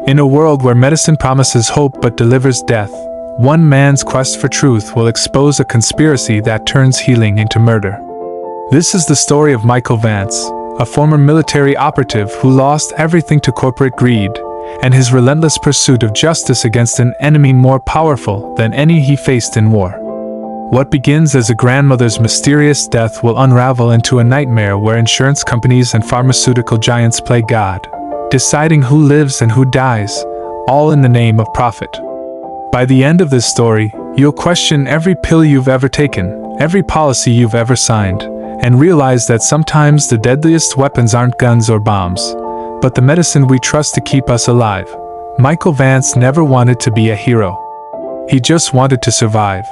In a world where medicine promises hope but delivers death, one man's quest for truth will expose a conspiracy that turns healing into murder. This is the story of Michael Vance, a former military operative who lost everything to corporate greed, and his relentless pursuit of justice against an enemy more powerful than any he faced in war. What begins as a grandmother's mysterious death will unravel into a nightmare where insurance companies and pharmaceutical giants play God, deciding who lives and who dies, all in the name of profit. By the end of this story, you'll question every pill you've ever taken, every policy you've ever signed, and realize that sometimes the deadliest weapons aren't guns or bombs, but the medicine we trust to keep us alive. Michael Vance never wanted to be a hero. He just wanted to survive.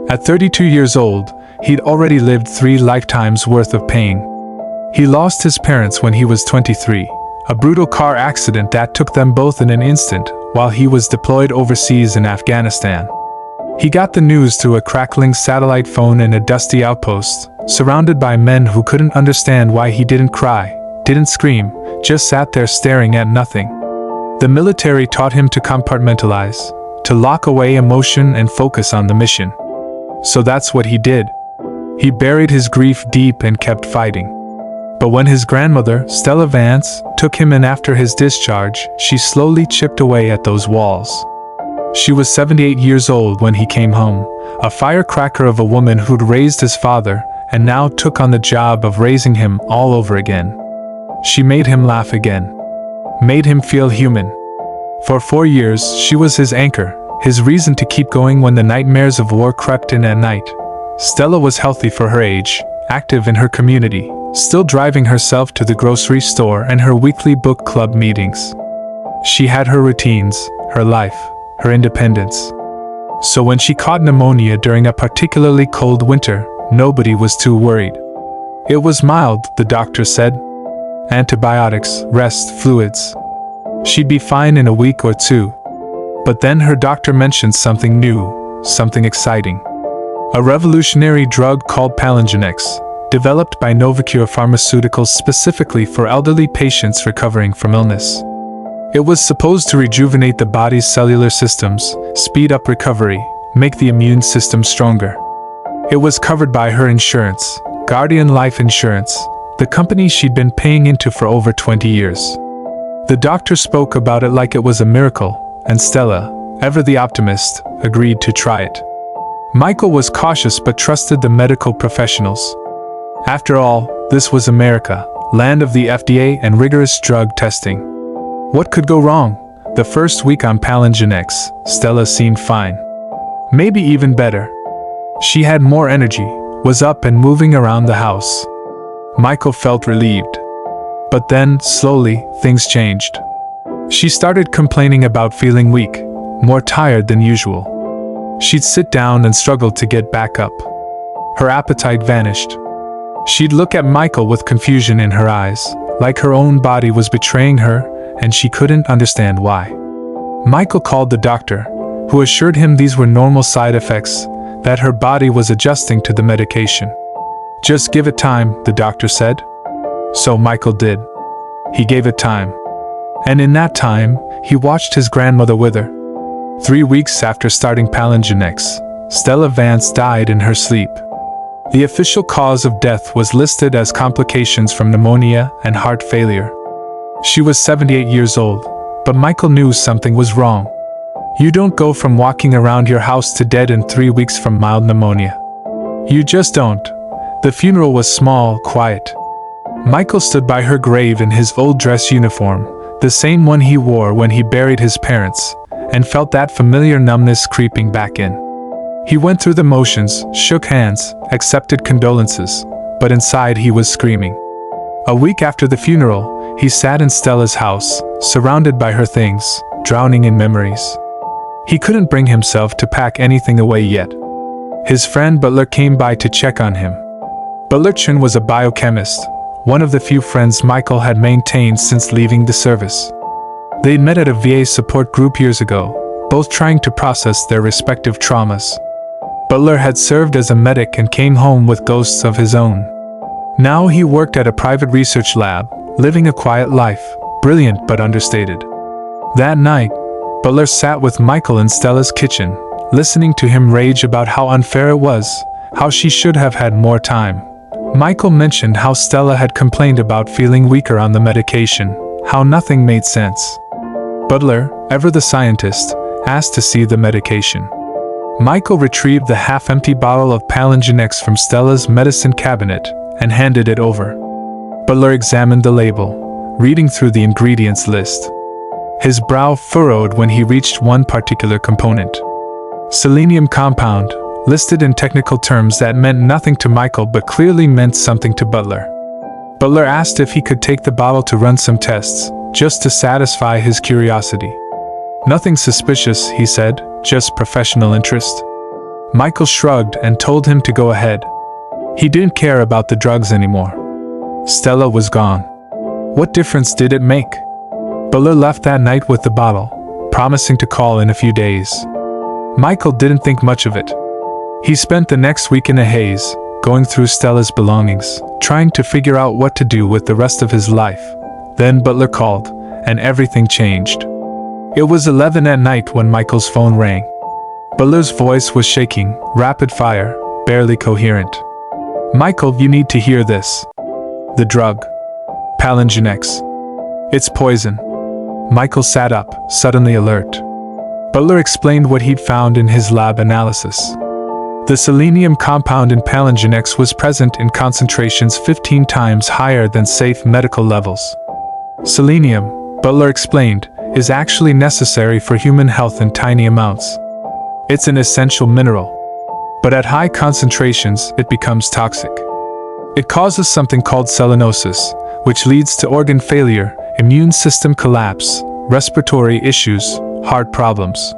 At 32 years old, he'd already lived 3 lifetimes worth of pain. He lost his parents when he was 23, a brutal car accident that took them both in an instant while he was deployed overseas in Afghanistan. He got the news through a crackling satellite phone in a dusty outpost, surrounded by men who couldn't understand why he didn't cry, didn't scream, just sat there staring at nothing. The military taught him to compartmentalize, to lock away emotion and focus on the mission. So that's what he did. He buried his grief deep and kept fighting. But when his grandmother, Stella Vance, took him in after his discharge, she slowly chipped away at those walls. She was 78 years old when he came home, a firecracker of a woman who'd raised his father and now took on the job of raising him all over again. She made him laugh again, made him feel human. For 4 years, she was his anchor, his reason to keep going when the nightmares of war crept in at night. Stella was healthy for her age, active in her community, still driving herself to the grocery store and her weekly book club meetings. She had her routines, her life, her independence. So when she caught pneumonia during a particularly cold winter, nobody was too worried. It was mild, the doctor said. Antibiotics, rest, fluids. She'd be fine in a week or 2. But then her doctor mentioned something new, something exciting. A revolutionary drug called Palingenex, developed by NovaCure Pharmaceuticals specifically for elderly patients recovering from illness. It was supposed to rejuvenate the body's cellular systems, speed up recovery, make the immune system stronger. It was covered by her insurance, Guardian Life Insurance, the company she'd been paying into for over 20 years. The doctor spoke about it like it was a miracle, and Stella, ever the optimist, agreed to try it. Michael was cautious but trusted the medical professionals. After all, this was America, land of the FDA and rigorous drug testing. What could go wrong? The first week on Palingenex, Stella seemed fine. Maybe even better. She had more energy, was up and moving around the house. Michael felt relieved. But then, slowly, things changed. She started complaining about feeling weak, more tired than usual. She'd sit down and struggle to get back up. Her appetite vanished. She'd look at Michael with confusion in her eyes, like her own body was betraying her, and she couldn't understand why. Michael called the doctor, who assured him these were normal side effects, that her body was adjusting to the medication. Just give it time, the doctor said. So Michael did. He gave it time. And in that time, he watched his grandmother wither. 3 weeks after starting Palingenex, Stella Vance died in her sleep. The official cause of death was listed as complications from pneumonia and heart failure. She was 78 years old, but Michael knew something was wrong. You don't go from walking around your house to dead in 3 weeks from mild pneumonia. You just don't. The funeral was small, quiet. Michael stood by her grave in his old dress uniform, the same one he wore when he buried his parents, and felt that familiar numbness creeping back in. He went through the motions, shook hands, accepted condolences, but inside he was screaming. A week after the funeral, he sat in Stella's house, surrounded by her things, drowning in memories. He couldn't bring himself to pack anything away yet. His friend Butler came by to check on him. Butlerchen was a biochemist, one of the few friends Michael had maintained since leaving the service. They'd met at a VA support group years ago, both trying to process their respective traumas. Butler had served as a medic and came home with ghosts of his own. Now he worked at a private research lab, living a quiet life, brilliant but understated. That night, Butler sat with Michael in Stella's kitchen, listening to him rage about how unfair it was, how she should have had more time. Michael mentioned how Stella had complained about feeling weaker on the medication, how nothing made sense. Butler, ever the scientist, asked to see the medication. Michael retrieved the half-empty bottle of Palingenex from Stella's medicine cabinet and handed it over. Butler examined the label, reading through the ingredients list. His brow furrowed when he reached one particular component. Selenium compound, listed in technical terms that meant nothing to Michael but clearly meant something to Butler. Butler asked if he could take the bottle to run some tests, just to satisfy his curiosity. Nothing suspicious, he said, just professional interest. Michael shrugged and told him to go ahead. He didn't care about the drugs anymore. Stella was gone. What difference did it make? Butler left that night with the bottle, promising to call in a few days. Michael didn't think much of it. He spent the next week in a haze, going through Stella's belongings, trying to figure out what to do with the rest of his life. Then Butler called, and everything changed. It was 11 at night when Michael's phone rang. Butler's voice was shaking, rapid fire, barely coherent. "Michael, you need to hear this. The drug. Palingenex. It's poison." Michael sat up, suddenly alert. Butler explained what he'd found in his lab analysis. The selenium compound in Palingenex was present in concentrations 15 times higher than safe medical levels. Selenium, Butler explained, is actually necessary for human health in tiny amounts. It's an essential mineral. But at high concentrations, it becomes toxic. It causes something called selenosis, which leads to organ failure, immune system collapse, respiratory issues, heart problems.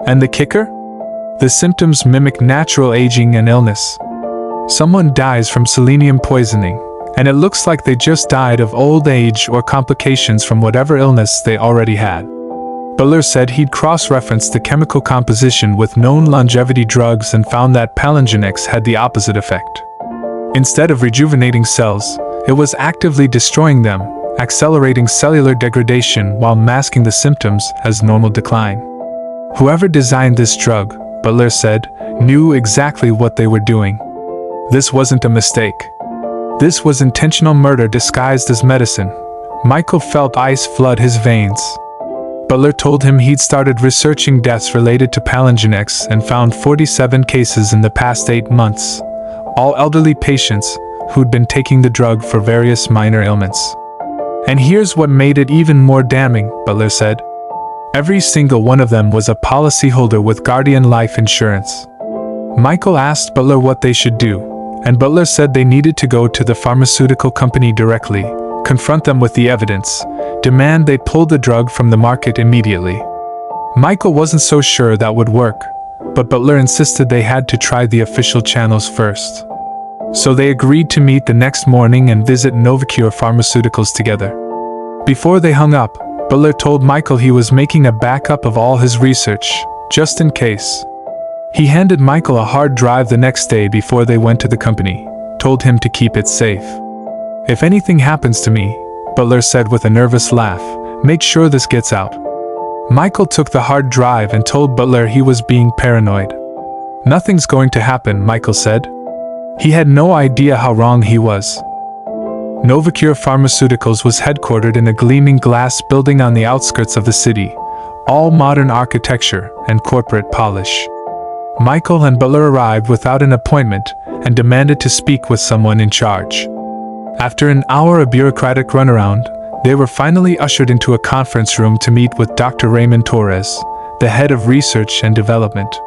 And the kicker? The symptoms mimic natural aging and illness. Someone dies from selenium poisoning, and it looks like they just died of old age or complications from whatever illness they already had. Butler said he'd cross-referenced the chemical composition with known longevity drugs and found that Palingenex had the opposite effect. Instead of rejuvenating cells, it was actively destroying them, accelerating cellular degradation while masking the symptoms as normal decline. Whoever designed this drug, Butler said, knew exactly what they were doing. This wasn't a mistake. This was intentional murder disguised as medicine. Michael felt ice flood his veins. Butler told him he'd started researching deaths related to Palingenex and found 47 cases in the past 8 months, all elderly patients who'd been taking the drug for various minor ailments. And here's what made it even more damning, Butler said. Every single one of them was a policyholder with Guardian Life Insurance. Michael asked Butler what they should do, and Butler said they needed to go to the pharmaceutical company directly, confront them with the evidence, demand they pull the drug from the market immediately. Michael wasn't so sure that would work, but Butler insisted they had to try the official channels first. So they agreed to meet the next morning and visit NovaCure Pharmaceuticals together. Before they hung up, Butler told Michael he was making a backup of all his research, just in case. He handed Michael a hard drive the next day before they went to the company, told him to keep it safe. "If anything happens to me," Butler said with a nervous laugh, "make sure this gets out." Michael took the hard drive and told Butler he was being paranoid. "Nothing's going to happen," Michael said. He had no idea how wrong he was. NovaCure Pharmaceuticals was headquartered in a gleaming glass building on the outskirts of the city, all modern architecture and corporate polish. Michael and Butler arrived without an appointment and demanded to speak with someone in charge. After an hour of bureaucratic runaround, they were finally ushered into a conference room to meet with Dr. Raymond Torres, the head of research and development.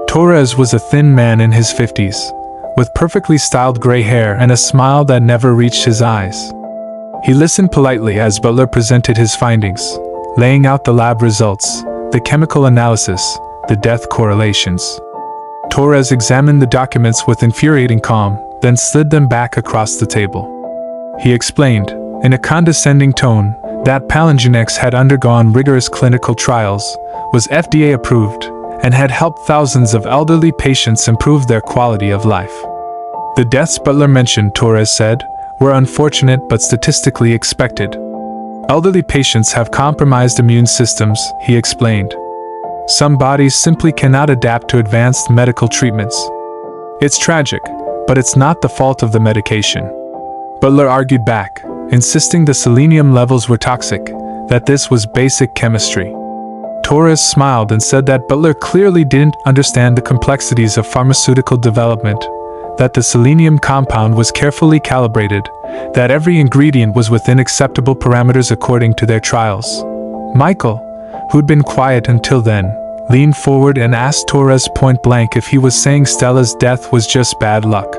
Torres was a thin man in his 50s, with perfectly styled gray hair and a smile that never reached his eyes. He listened politely as Butler presented his findings, laying out the lab results, the chemical analysis, the death correlations. Torres examined the documents with infuriating calm, then slid them back across the table. He explained, in a condescending tone, that Palingenex had undergone rigorous clinical trials, was FDA approved, and had helped thousands of elderly patients improve their quality of life. The deaths Butler mentioned, Torres said, were unfortunate but statistically expected. Elderly patients have compromised immune systems, he explained. Some bodies simply cannot adapt to advanced medical treatments. It's tragic, but it's not the fault of the medication. Butler argued back, insisting the selenium levels were toxic, that this was basic chemistry. Torres smiled and said that Butler clearly didn't understand the complexities of pharmaceutical development, that the selenium compound was carefully calibrated, that every ingredient was within acceptable parameters according to their trials. Michael, who'd been quiet until then, leaned forward and asked Torres point-blank if he was saying Stella's death was just bad luck.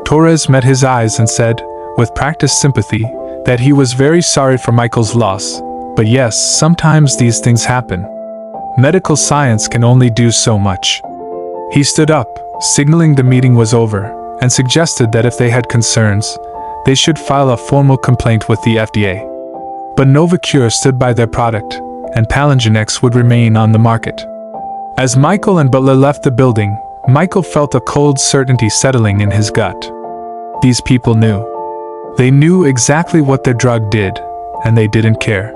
Torres met his eyes and said, with practiced sympathy, that he was very sorry for Michael's loss, but yes, sometimes these things happen. Medical science can only do so much. He stood up, signaling the meeting was over, and suggested that if they had concerns, they should file a formal complaint with the FDA. But NovaCure stood by their product, and Palingenex would remain on the market. As Michael and Butler left the building, Michael felt a cold certainty settling in his gut. These people knew. They knew exactly what their drug did, and they didn't care.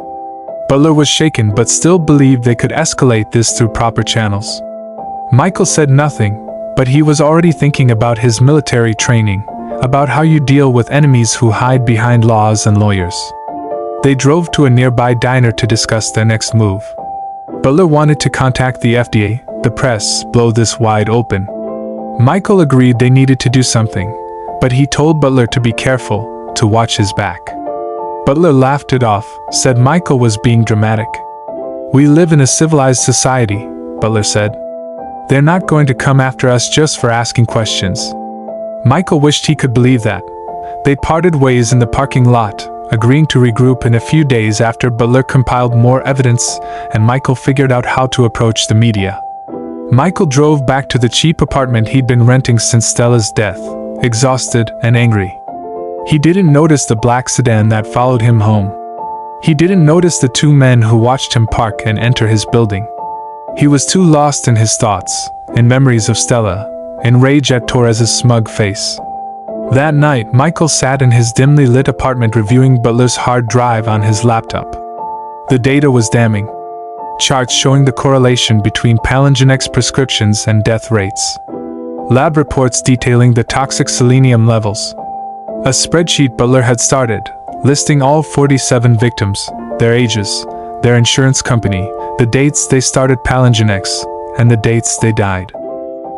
Butler was shaken but still believed they could escalate this through proper channels. Michael said nothing, but he was already thinking about his military training, about how you deal with enemies who hide behind laws and lawyers. They drove to a nearby diner to discuss their next move. Butler wanted to contact the FDA, the press, blow this wide open. Michael agreed they needed to do something, but he told Butler to be careful, to watch his back. Butler laughed it off, said Michael was being dramatic. "We live in a civilized society," Butler said. "They're not going to come after us just for asking questions." Michael wished he could believe that. They parted ways in the parking lot, agreeing to regroup in a few days after Butler compiled more evidence and Michael figured out how to approach the media. Michael drove back to the cheap apartment he'd been renting since Stella's death, exhausted and angry. He didn't notice the black sedan that followed him home. He didn't notice the two men who watched him park and enter his building. He was too lost in his thoughts, in memories of Stella, in rage at Torres's smug face. That night, Michael sat in his dimly lit apartment reviewing Butler's hard drive on his laptop. The data was damning. Charts showing the correlation between Palingenex prescriptions and death rates. Lab reports detailing the toxic selenium levels. A spreadsheet Butler had started, listing all 47 victims, their ages, their insurance company, the dates they started Palingenex, and the dates they died.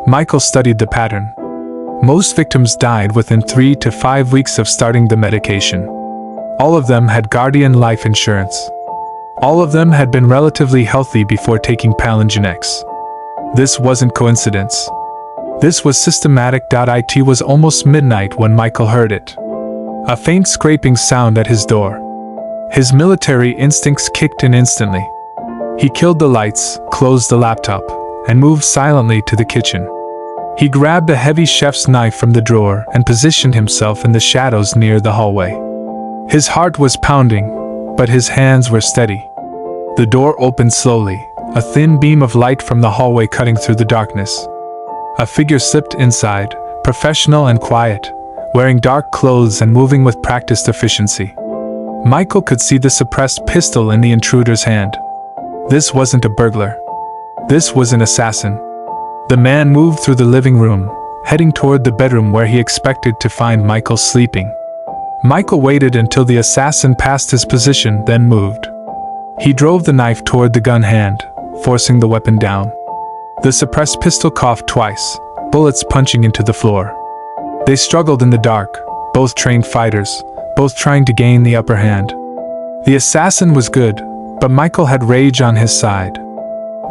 Michael studied the pattern. Most victims died within 3 to 5 weeks of starting the medication. All of them had Guardian life insurance. All of them had been relatively healthy before taking Palingenex. This wasn't coincidence. This was systematic. It was almost midnight when Michael heard it. A faint scraping sound at his door. His military instincts kicked in instantly. He killed the lights, closed the laptop, and moved silently to the kitchen. He grabbed a heavy chef's knife from the drawer and positioned himself in the shadows near the hallway. His heart was pounding, but his hands were steady. The door opened slowly, a thin beam of light from the hallway cutting through the darkness. A figure slipped inside, professional and quiet, wearing dark clothes and moving with practiced efficiency. Michael could see the suppressed pistol in the intruder's hand. This wasn't a burglar. This was an assassin. The man moved through the living room, heading toward the bedroom where he expected to find Michael sleeping. Michael waited until the assassin passed his position, then moved. He drove the knife toward the gun hand, forcing the weapon down. The suppressed pistol coughed twice, bullets punching into the floor. They struggled in the dark, both trained fighters, both trying to gain the upper hand. The assassin was good, but Michael had rage on his side.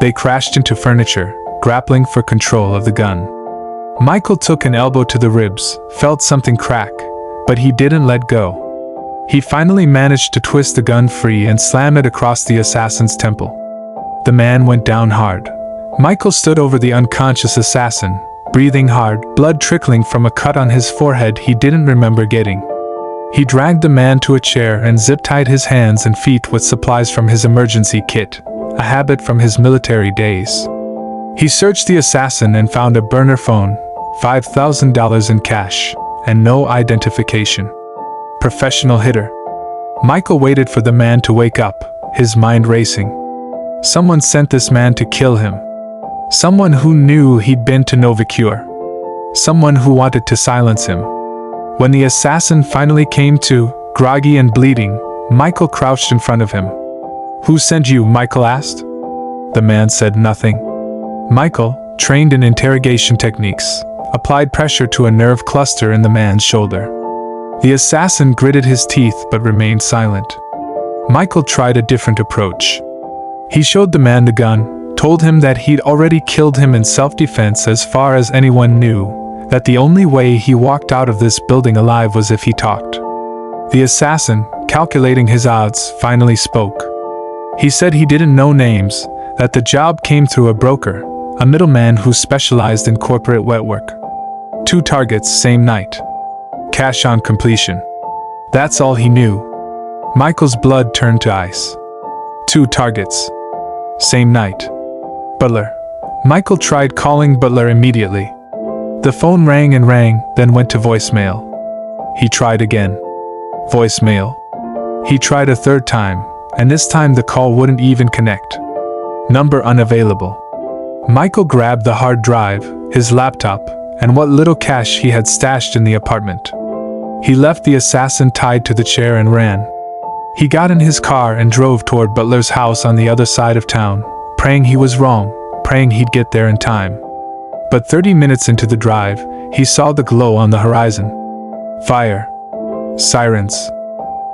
They crashed into furniture, grappling for control of the gun. Michael took an elbow to the ribs, felt something crack, but he didn't let go. He finally managed to twist the gun free and slam it across the assassin's temple. The man went down hard. Michael stood over the unconscious assassin, breathing hard, blood trickling from a cut on his forehead he didn't remember getting. He dragged the man to a chair and zip-tied his hands and feet with supplies from his emergency kit, a habit from his military days. He searched the assassin and found a burner phone, $5,000 in cash, and no identification. Professional hitter. Michael waited for the man to wake up, his mind racing. Someone sent this man to kill him. Someone who knew he'd been to NovaCure. Someone who wanted to silence him. When the assassin finally came to, groggy and bleeding, Michael crouched in front of him. "Who sent you?" Michael asked. The man said nothing. Michael, trained in interrogation techniques, applied pressure to a nerve cluster in the man's shoulder. The assassin gritted his teeth but remained silent. Michael tried a different approach. He showed the man the gun, told him that he'd already killed him in self-defense as far as anyone knew, that the only way he walked out of this building alive was if he talked. The assassin, calculating his odds, finally spoke. He said he didn't know names, that the job came through a broker, a middleman who specialized in corporate wet work. 2 targets same night. Cash on completion. That's all he knew. Michael's blood turned to ice. 2 targets. Same night. Butler. Michael tried calling Butler immediately. The phone rang and rang, then went to voicemail. He tried again. Voicemail. He tried a 3rd time, and this time the call wouldn't even connect. Number unavailable. Michael grabbed the hard drive, his laptop, and what little cash he had stashed in the apartment. He left the assassin tied to the chair and ran. He got in his car and drove toward Butler's house on the other side of town, praying he was wrong, praying he'd get there in time. But 30 minutes into the drive, he saw the glow on the horizon. Fire. Sirens.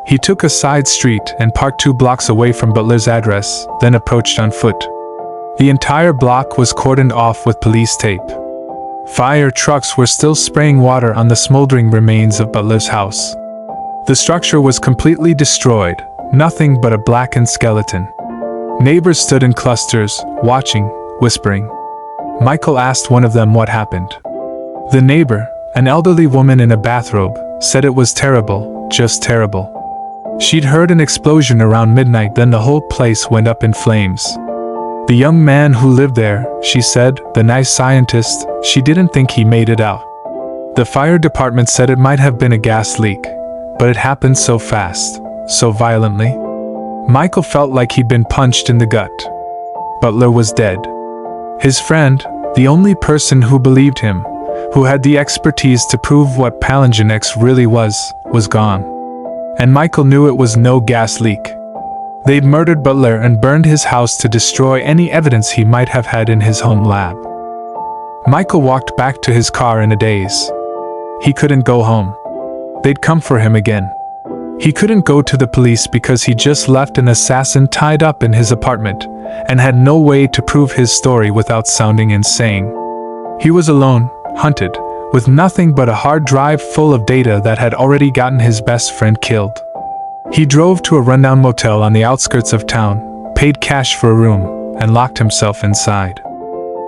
He took a side street and parked 2 blocks away from Butler's address, then approached on foot. The entire block was cordoned off with police tape. Fire trucks were still spraying water on the smoldering remains of Butler's house. The structure was completely destroyed, nothing but a blackened skeleton. Neighbors stood in clusters, watching, whispering. Michael asked one of them what happened. The neighbor, an elderly woman in a bathrobe, said it was terrible, just terrible. She'd heard an explosion around midnight, then the whole place went up in flames. The young man who lived there, she said, the nice scientist, she didn't think he made it out. The fire department said it might have been a gas leak, but it happened so fast, so violently. Michael felt like he'd been punched in the gut. Butler was dead. His friend, the only person who believed him, who had the expertise to prove what Palingenex really was gone. And Michael knew it was no gas leak. They'd murdered Butler and burned his house to destroy any evidence he might have had in his home lab. Michael walked back to his car in a daze. He couldn't go home. They'd come for him again. He couldn't go to the police because he just left an assassin tied up in his apartment and had no way to prove his story without sounding insane. He was alone, hunted, with nothing but a hard drive full of data that had already gotten his best friend killed. He drove to a rundown motel on the outskirts of town, paid cash for a room, and locked himself inside.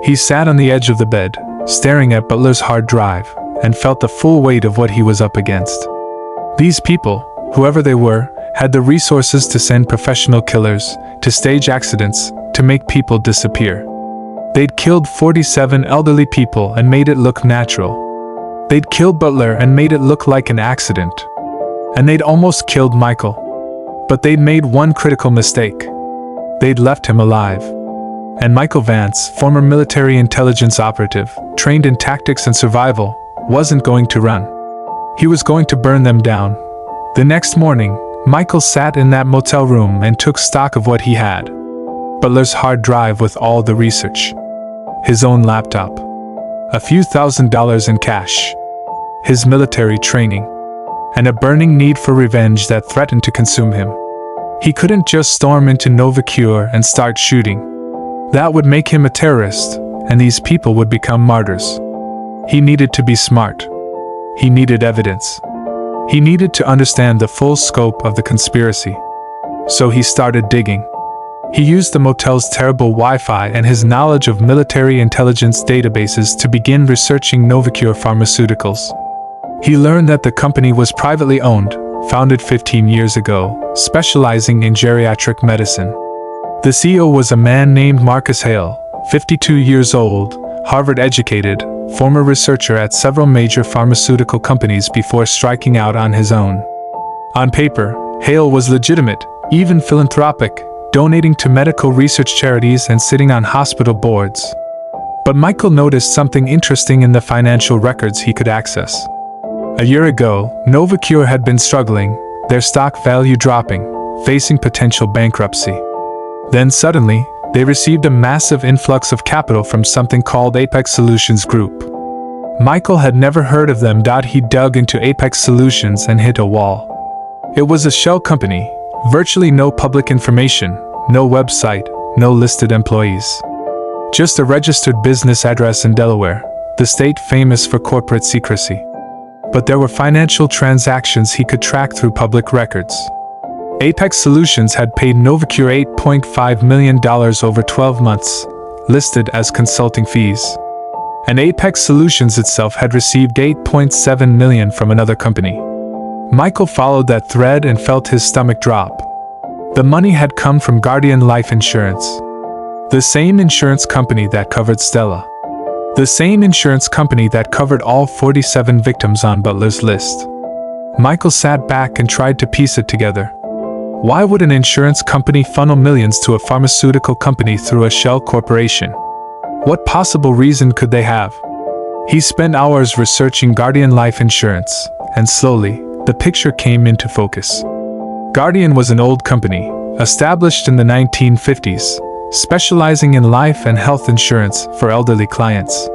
He sat on the edge of the bed, staring at Butler's hard drive, and felt the full weight of what he was up against. These people, whoever they were, had the resources to send professional killers, to stage accidents, to make people disappear. They'd killed 47 elderly people and made it look natural. They'd killed Butler and made it look like an accident. And they'd almost killed Michael. But they'd made one critical mistake. They'd left him alive. And Michael Vance, former military intelligence operative, trained in tactics and survival, wasn't going to run. He was going to burn them down. The next morning, Michael sat in that motel room and took stock of what he had. Butler's hard drive with all the research. His own laptop. A few $1,000s in cash. His military training. And a burning need for revenge that threatened to consume him. He couldn't just storm into NovaCure and start shooting. That would make him a terrorist, and these people would become martyrs. He needed to be smart. He needed evidence. He needed to understand the full scope of the conspiracy. So he started digging. He used the motel's terrible Wi-Fi and his knowledge of military intelligence databases to begin researching NovaCure Pharmaceuticals. He learned that the company was privately owned, founded 15 years ago, specializing in geriatric medicine. The CEO was a man named Marcus Hale, 52 years old, Harvard-educated, former researcher at several major pharmaceutical companies before striking out on his own. On paper, Hale was legitimate, even philanthropic, donating to medical research charities and sitting on hospital boards. But Michael noticed something interesting in the financial records he could access. A year ago, NovaCure had been struggling, their stock value dropping, facing potential bankruptcy. Then suddenly, they received a massive influx of capital from something called Apex Solutions Group. Michael had never heard of them. He dug into Apex Solutions and hit a wall. It was a shell company, virtually no public information, no website, no listed employees. Just a registered business address in Delaware, the state famous for corporate secrecy. But there were financial transactions he could track through public records. Apex Solutions had paid NovaCure $8.5 million over 12 months, listed as consulting fees. And Apex Solutions itself had received $8.7 million from another company. Michael followed that thread and felt his stomach drop. The money had come from Guardian Life Insurance. The same insurance company that covered Stella. The same insurance company that covered all 47 victims on Butler's list. Michael sat back and tried to piece it together. Why would an insurance company funnel millions to a pharmaceutical company through a shell corporation? What possible reason could they have? He spent hours researching Guardian Life Insurance, and slowly, the picture came into focus. Guardian was an old company, established in the 1950s, specializing in life and health insurance for elderly clients.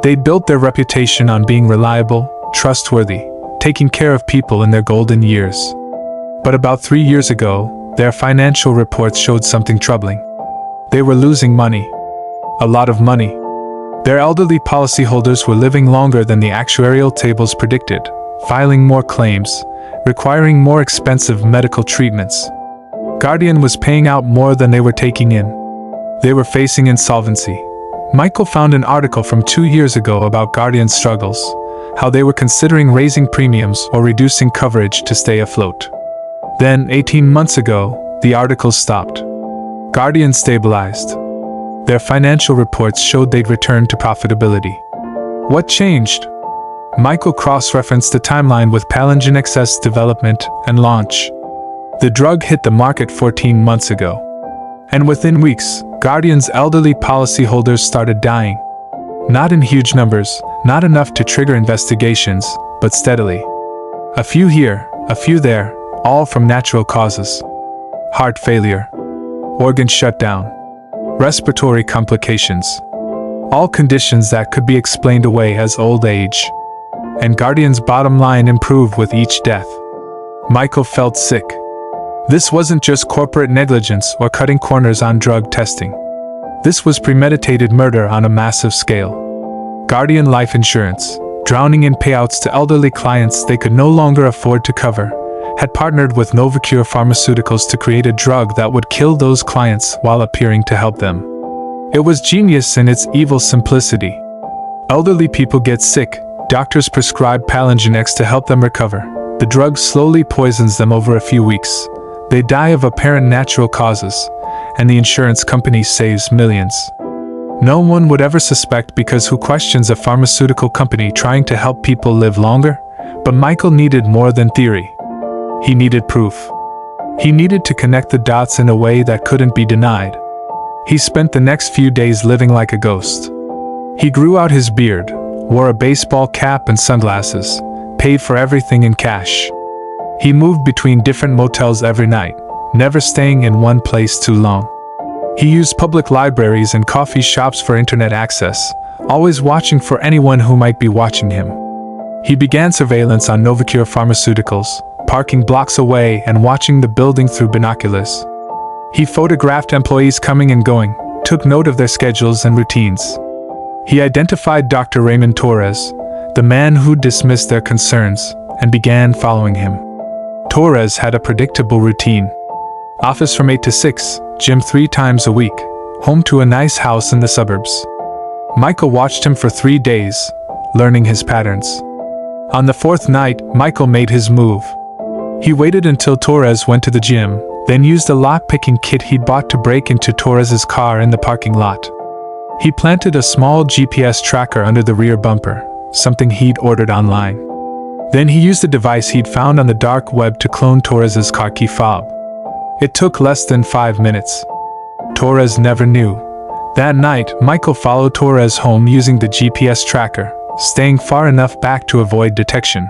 They built their reputation on being reliable, trustworthy, taking care of people in their golden years. But about 3 years ago, their financial reports showed something troubling. They were losing money. A lot of money. Their elderly policyholders were living longer than the actuarial tables predicted, filing more claims, requiring more expensive medical treatments. Guardian was paying out more than they were taking in. They were facing insolvency. Michael found an article from 2 years ago about Guardian's struggles, how they were considering raising premiums or reducing coverage to stay afloat. Then, 18 months ago, the article stopped. Guardian stabilized. Their financial reports showed they'd returned to profitability. What changed? Michael cross-referenced the timeline with Palyngen XS development and launch. The drug hit the market 14 months ago. And within weeks, Guardian's elderly policyholders started dying. Not in huge numbers, not enough to trigger investigations, but steadily. A few here, a few there, all from natural causes. Heart failure, organ shutdown, respiratory complications. All conditions that could be explained away as old age. And Guardian's bottom line improved with each death. Michael felt sick. This wasn't just corporate negligence or cutting corners on drug testing. This was premeditated murder on a massive scale. Guardian Life Insurance, drowning in payouts to elderly clients they could no longer afford to cover, had partnered with NovaCure Pharmaceuticals to create a drug that would kill those clients while appearing to help them. It was genius in its evil simplicity. Elderly people get sick, doctors prescribe Palyngen X to help them recover. The drug slowly poisons them over a few weeks. They die of apparent natural causes, and the insurance company saves millions. No one would ever suspect because who questions a pharmaceutical company trying to help people live longer? But Michael needed more than theory. He needed proof. He needed to connect the dots in a way that couldn't be denied. He spent the next few days living like a ghost. He grew out his beard, wore a baseball cap and sunglasses, paid for everything in cash. He moved between different motels every night, never staying in one place too long. He used public libraries and coffee shops for internet access, always watching for anyone who might be watching him. He began surveillance on NovaCure Pharmaceuticals, parking blocks away and watching the building through binoculars. He photographed employees coming and going, took note of their schedules and routines. He identified Dr. Raymond Torres, the man who dismissed their concerns, and began following him. Torres had a predictable routine. Office from 8 to 6, gym 3 times a week, home to a nice house in the suburbs. Michael watched him for 3 days, learning his patterns. On the 4th night, Michael made his move. He waited until Torres went to the gym, then used a lock-picking kit he'd bought to break into Torres's car in the parking lot. He planted a small GPS tracker under the rear bumper, something he'd ordered online. Then he used a device he'd found on the dark web to clone Torres's car key fob. It took less than 5 minutes. Torres never knew. That night, Michael followed Torres home using the GPS tracker, staying far enough back to avoid detection.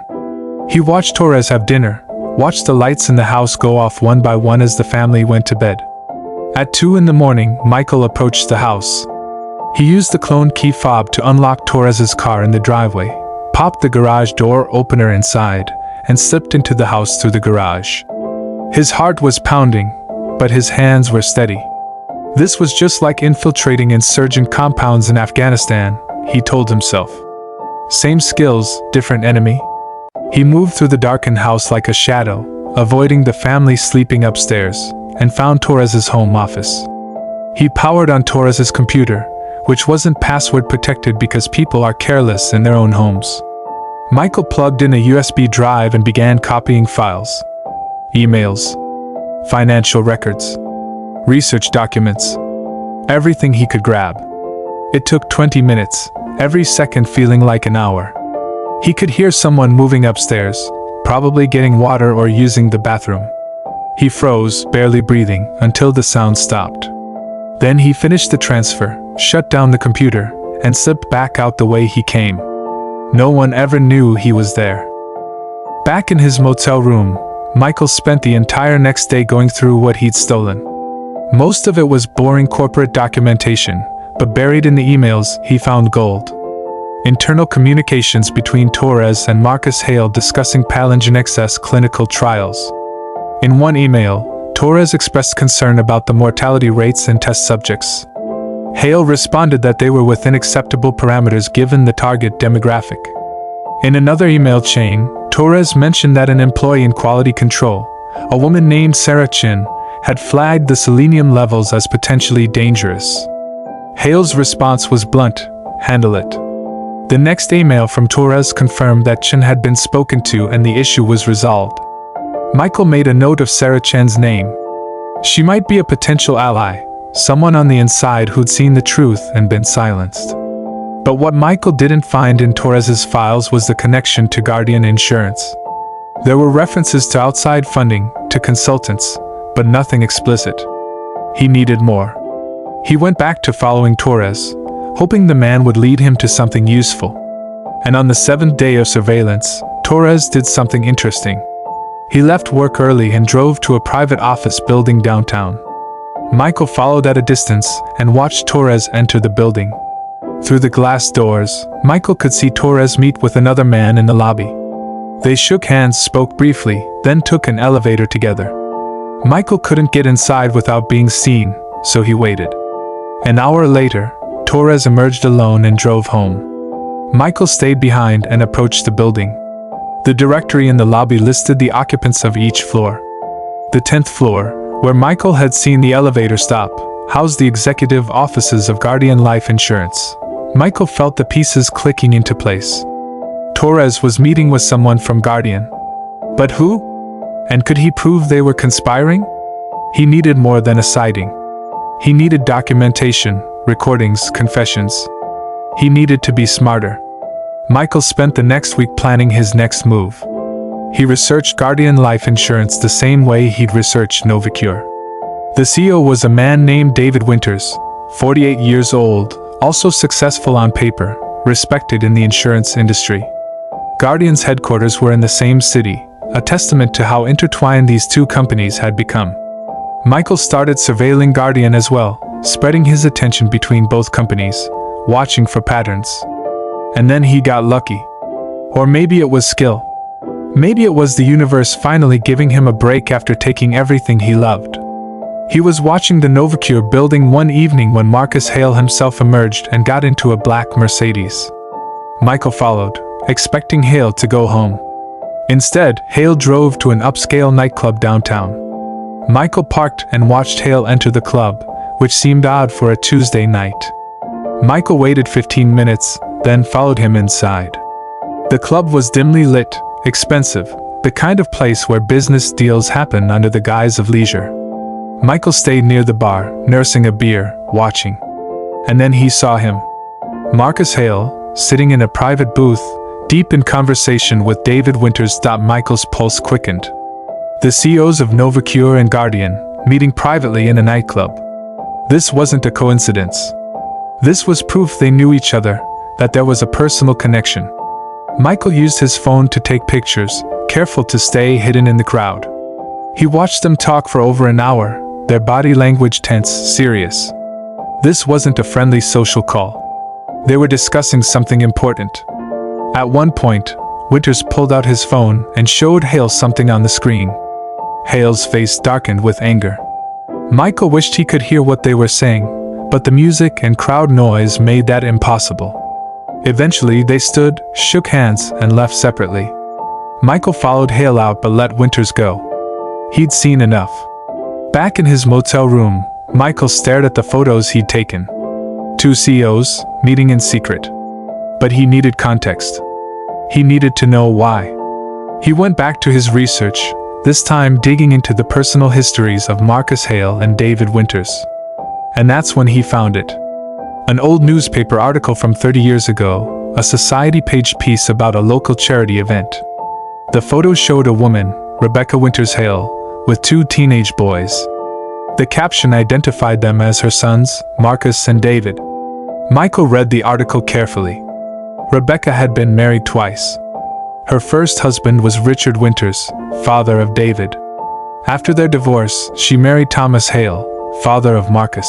He watched Torres have dinner, watched the lights in the house go off one by one as the family went to bed. At 2 in the morning, Michael approached the house. He used the cloned key fob to unlock Torres's car in the driveway, popped the garage door opener inside, and slipped into the house through the garage. His heart was pounding, but his hands were steady. This was just like infiltrating insurgent compounds in Afghanistan, he told himself. Same skills, different enemy. He moved through the darkened house like a shadow, avoiding the family sleeping upstairs, and found Torres's home office. He powered on Torres's computer, which wasn't password protected because people are careless in their own homes. Michael plugged in a USB drive and began copying files. Emails, financial records, research documents, everything he could grab. It took 20 minutes, every second feeling like an hour. He could hear someone moving upstairs, probably getting water or using the bathroom. He froze, barely breathing, until the sound stopped. Then he finished the transfer, shut down the computer, and slipped back out the way he came. No one ever knew he was there. Back in his motel room, Michael spent the entire next day going through what he'd stolen. Most of it was boring corporate documentation, but buried in the emails, he found gold. Internal communications between Torres and Marcus Hale discussing Palingenex clinical trials. In one email, Torres expressed concern about the mortality rates in test subjects. Hale responded that they were within acceptable parameters given the target demographic. In another email chain, Torres mentioned that an employee in quality control, a woman named Sarah Chin, had flagged the selenium levels as potentially dangerous. Hale's response was blunt, "Handle it." The next email from Torres confirmed that Chin had been spoken to and the issue was resolved. Michael made a note of Sarah Chen's name. She might be a potential ally, someone on the inside who'd seen the truth and been silenced. But what Michael didn't find in Torres's files was the connection to Guardian Insurance. There were references to outside funding, to consultants, but nothing explicit. He needed more. He went back to following Torres, hoping the man would lead him to something useful. And on the 7th day of surveillance, Torres did something interesting. He left work early and drove to a private office building downtown. Michael followed at a distance and watched Torres enter the building. Through the glass doors, Michael could see Torres meet with another man in the lobby. They shook hands, spoke briefly, then took an elevator together. Michael couldn't get inside without being seen, so he waited. An hour later, Torres emerged alone and drove home. Michael stayed behind and approached the building. The directory in the lobby listed the occupants of each floor. The 10th floor, where Michael had seen the elevator stop, housed the executive offices of Guardian Life Insurance. Michael felt the pieces clicking into place. Torres was meeting with someone from Guardian. But who? And could he prove they were conspiring? He needed more than a sighting. He needed documentation, recordings, confessions. He needed to be smarter. Michael spent the next week planning his next move. He researched Guardian Life Insurance the same way he'd researched NovaCure. The CEO was a man named David Winters, 48 years old, also successful on paper, respected in the insurance industry. Guardian's headquarters were in the same city, a testament to how intertwined these two companies had become. Michael started surveilling Guardian as well, spreading his attention between both companies, watching for patterns. And then he got lucky. Or maybe it was skill. Maybe it was the universe finally giving him a break after taking everything he loved. He was watching the NovaCure building one evening when Marcus Hale himself emerged and got into a black Mercedes. Michael followed, expecting Hale to go home. Instead, Hale drove to an upscale nightclub downtown. Michael parked and watched Hale enter the club, which seemed odd for a Tuesday night. Michael waited 15 minutes, then followed him inside. The club was dimly lit, expensive, the kind of place where business deals happen under the guise of leisure. Michael stayed near the bar, nursing a beer, watching. And then he saw him. Marcus Hale, sitting in a private booth, Deep in conversation with David Winters, Michael's pulse quickened. The CEOs of NovaCure and WOULDN, meeting privately in a nightclub. This wasn't a coincidence. This was proof they knew each other, that there was a personal connection. Michael used his phone to take pictures, careful to stay hidden in the crowd. He watched them talk for over an hour, their body language tense, serious. This wasn't a friendly social call. They were discussing something important. At one point, Winters pulled out his phone and showed Hale something on the screen. Hale's face darkened with anger. Michael wished he could hear what they were saying, but the music and crowd noise made that impossible. Eventually, they stood, shook hands, and left separately. Michael followed Hale out but let Winters go. He'd seen enough. Back in his motel room, Michael stared at the photos he'd taken. Two CEOs, meeting in secret. But he needed context. He needed to know why. He went back to his research, this time digging into the personal histories of Marcus Hale and David Winters. And that's when he found it. An old newspaper article from 30 years ago, a society page piece about a local charity event. The photo showed a woman, Rebecca Winters Hale, with two teenage boys. The caption identified them as her sons, Marcus and David. Michael read the article carefully. Rebecca had been married twice. Her first husband was Richard Winters, father of David. After their divorce, she married Thomas Hale, father of Marcus.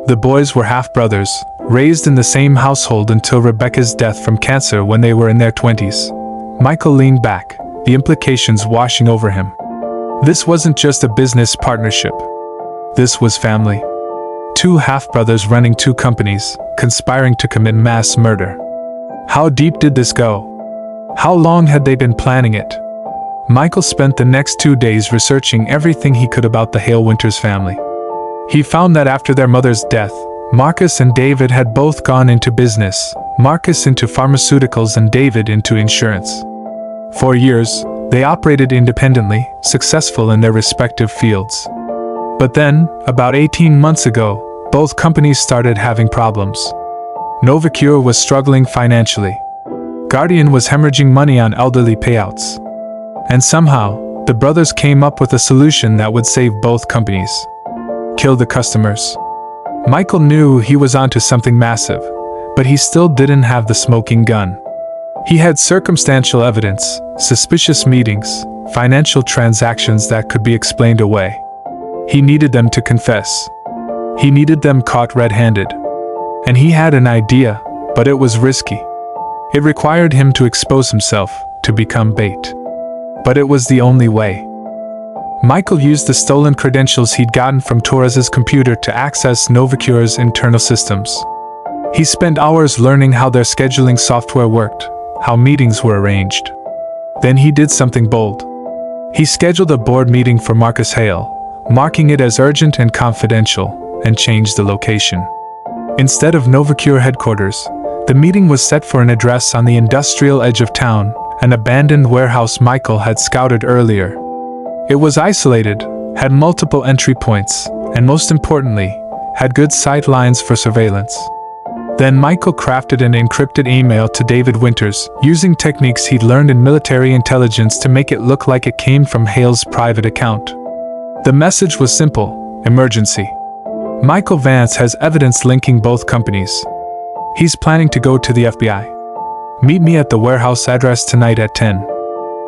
The boys were half-brothers, raised in the same household until Rebecca's death from cancer when they were in their 20s. Michael leaned back, the implications washing over him. This wasn't just a business partnership. This was family. Two half-brothers running two companies, conspiring to commit mass murder. How deep did this go? How long had they been planning it? Michael spent the next 2 days researching everything he could about the Hale Winters family. He found that after their mother's death, Marcus and David had both gone into business, Marcus into pharmaceuticals and David into insurance. For years, they operated independently, successful in their respective fields. But then, about 18 months ago, both companies started having problems. NovaCure was struggling financially. WOULDN was hemorrhaging money on elderly payouts. And somehow, the brothers came up with a solution that would save both companies. Kill the customers. Michael knew he was onto something massive, but he still didn't have the smoking gun. He had circumstantial evidence, suspicious meetings, financial transactions that could be explained away. He needed them to confess. He needed them caught red-handed. And he had an idea, but it was risky. It required him to expose himself, to become bait. But it was the only way. Michael used the stolen credentials he'd gotten from Torres's computer to access NovaCure's internal systems. He spent hours learning how their scheduling software worked, how meetings were arranged. Then he did something bold. He scheduled a board meeting for Marcus Hale, marking it as urgent and confidential, and changed the location. Instead of NovaCure headquarters, the meeting was set for an address on the industrial edge of town, an abandoned warehouse Michael had scouted earlier. It was isolated, had multiple entry points, and most importantly, had good sight lines for surveillance. Then Michael crafted an encrypted email to David Winters, using techniques he'd learned in military intelligence to make it look like it came from Hale's private account. The message was simple: emergency. Michael Vance has evidence linking both companies. He's planning to go to the FBI. Meet me at the warehouse address tonight at 10.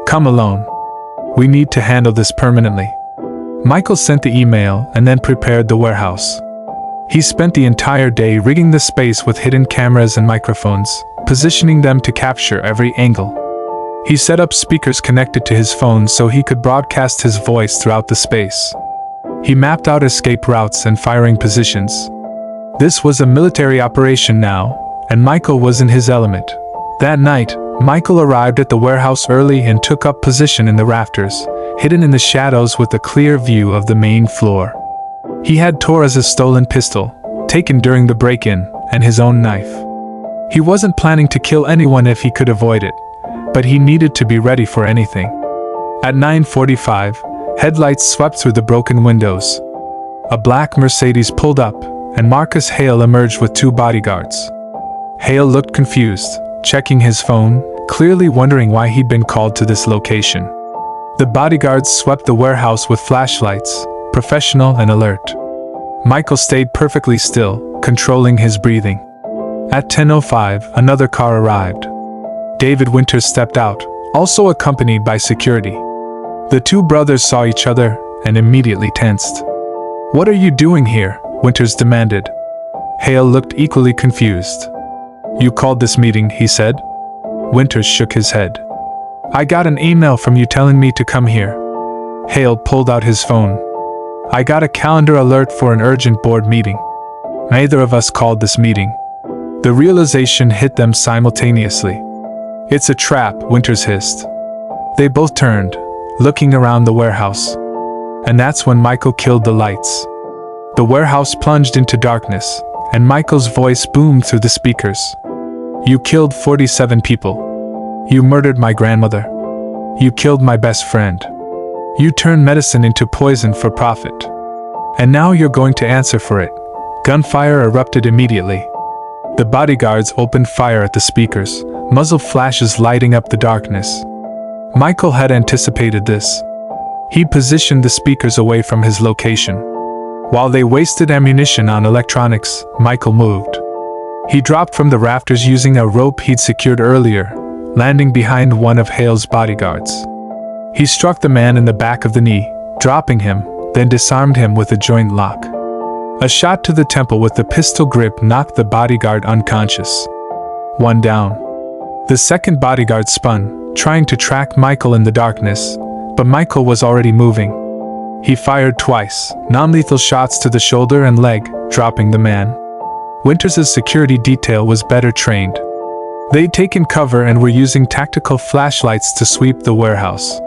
Come alone. We need to handle this permanently. Michael sent the email and then prepared the warehouse. He spent the entire day rigging the space with hidden cameras and microphones, positioning them to capture every angle. He set up speakers connected to his phone so he could broadcast his voice throughout the space. He mapped out escape routes and firing positions. This was a military operation now, and Michael was in his element. That night, Michael arrived at the warehouse early and took up position in the rafters, hidden in the shadows with a clear view of the main floor. He had Torres's stolen pistol, taken during the break-in, and his own knife. He wasn't planning to kill anyone if he could avoid it, but he needed to be ready for anything. At 9:45, headlights swept through the broken windows. A black Mercedes pulled up, and Marcus Hale emerged with two bodyguards. Hale looked confused, checking his phone, clearly wondering why he'd been called to this location. The bodyguards swept the warehouse with flashlights, professional and alert. Michael stayed perfectly still, controlling his breathing. At 10:05, another car arrived. David Winters stepped out, also accompanied by security. The two brothers saw each other and immediately tensed. "What are you doing here?" Winters demanded. Hale looked equally confused. "You called this meeting," he said. Winters shook his head. "I got an email from you telling me to come here." Hale pulled out his phone. "I got a calendar alert for an urgent board meeting. Neither of us called this meeting." The realization hit them simultaneously. "It's a trap," Winters hissed. They both turned, looking around the warehouse. And that's when Michael killed the lights. The warehouse plunged into darkness, and Michael's voice boomed through the speakers. "You killed 47 people. You murdered my grandmother. You killed my best friend. You turned medicine into poison for profit. And now you're going to answer for it." Gunfire erupted immediately. The bodyguards opened fire at the speakers, muzzle flashes lighting up the darkness. Michael had anticipated this. He positioned the speakers away from his location. While they wasted ammunition on electronics, Michael moved. He dropped from the rafters using a rope he'd secured earlier, landing behind one of Hale's bodyguards. He struck the man in the back of the knee, dropping him, then disarmed him with a joint lock. A shot to the temple with the pistol grip knocked the bodyguard unconscious. One down. The second bodyguard spun, trying to track Michael in the darkness, but Michael was already moving. He fired twice, non-lethal shots to the shoulder and leg, dropping the man. Winters' security detail was better trained. They'd taken cover and were using tactical flashlights to sweep the warehouse.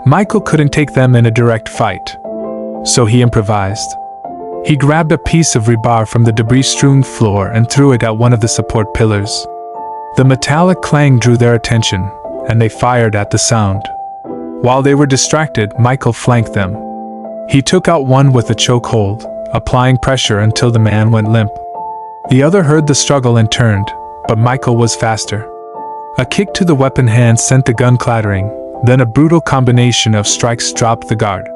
Michael couldn't take them in a direct fight, so he improvised. He grabbed a piece of rebar from the debris-strewn floor and threw it at one of the support pillars. The metallic clang drew their attention, and they fired at the sound. While they were distracted, Michael flanked them. He took out one with a chokehold, applying pressure until the man went limp. The other heard the struggle and turned, but Michael was faster. A kick to the weapon hand sent the gun clattering, then a brutal combination of strikes dropped the guard.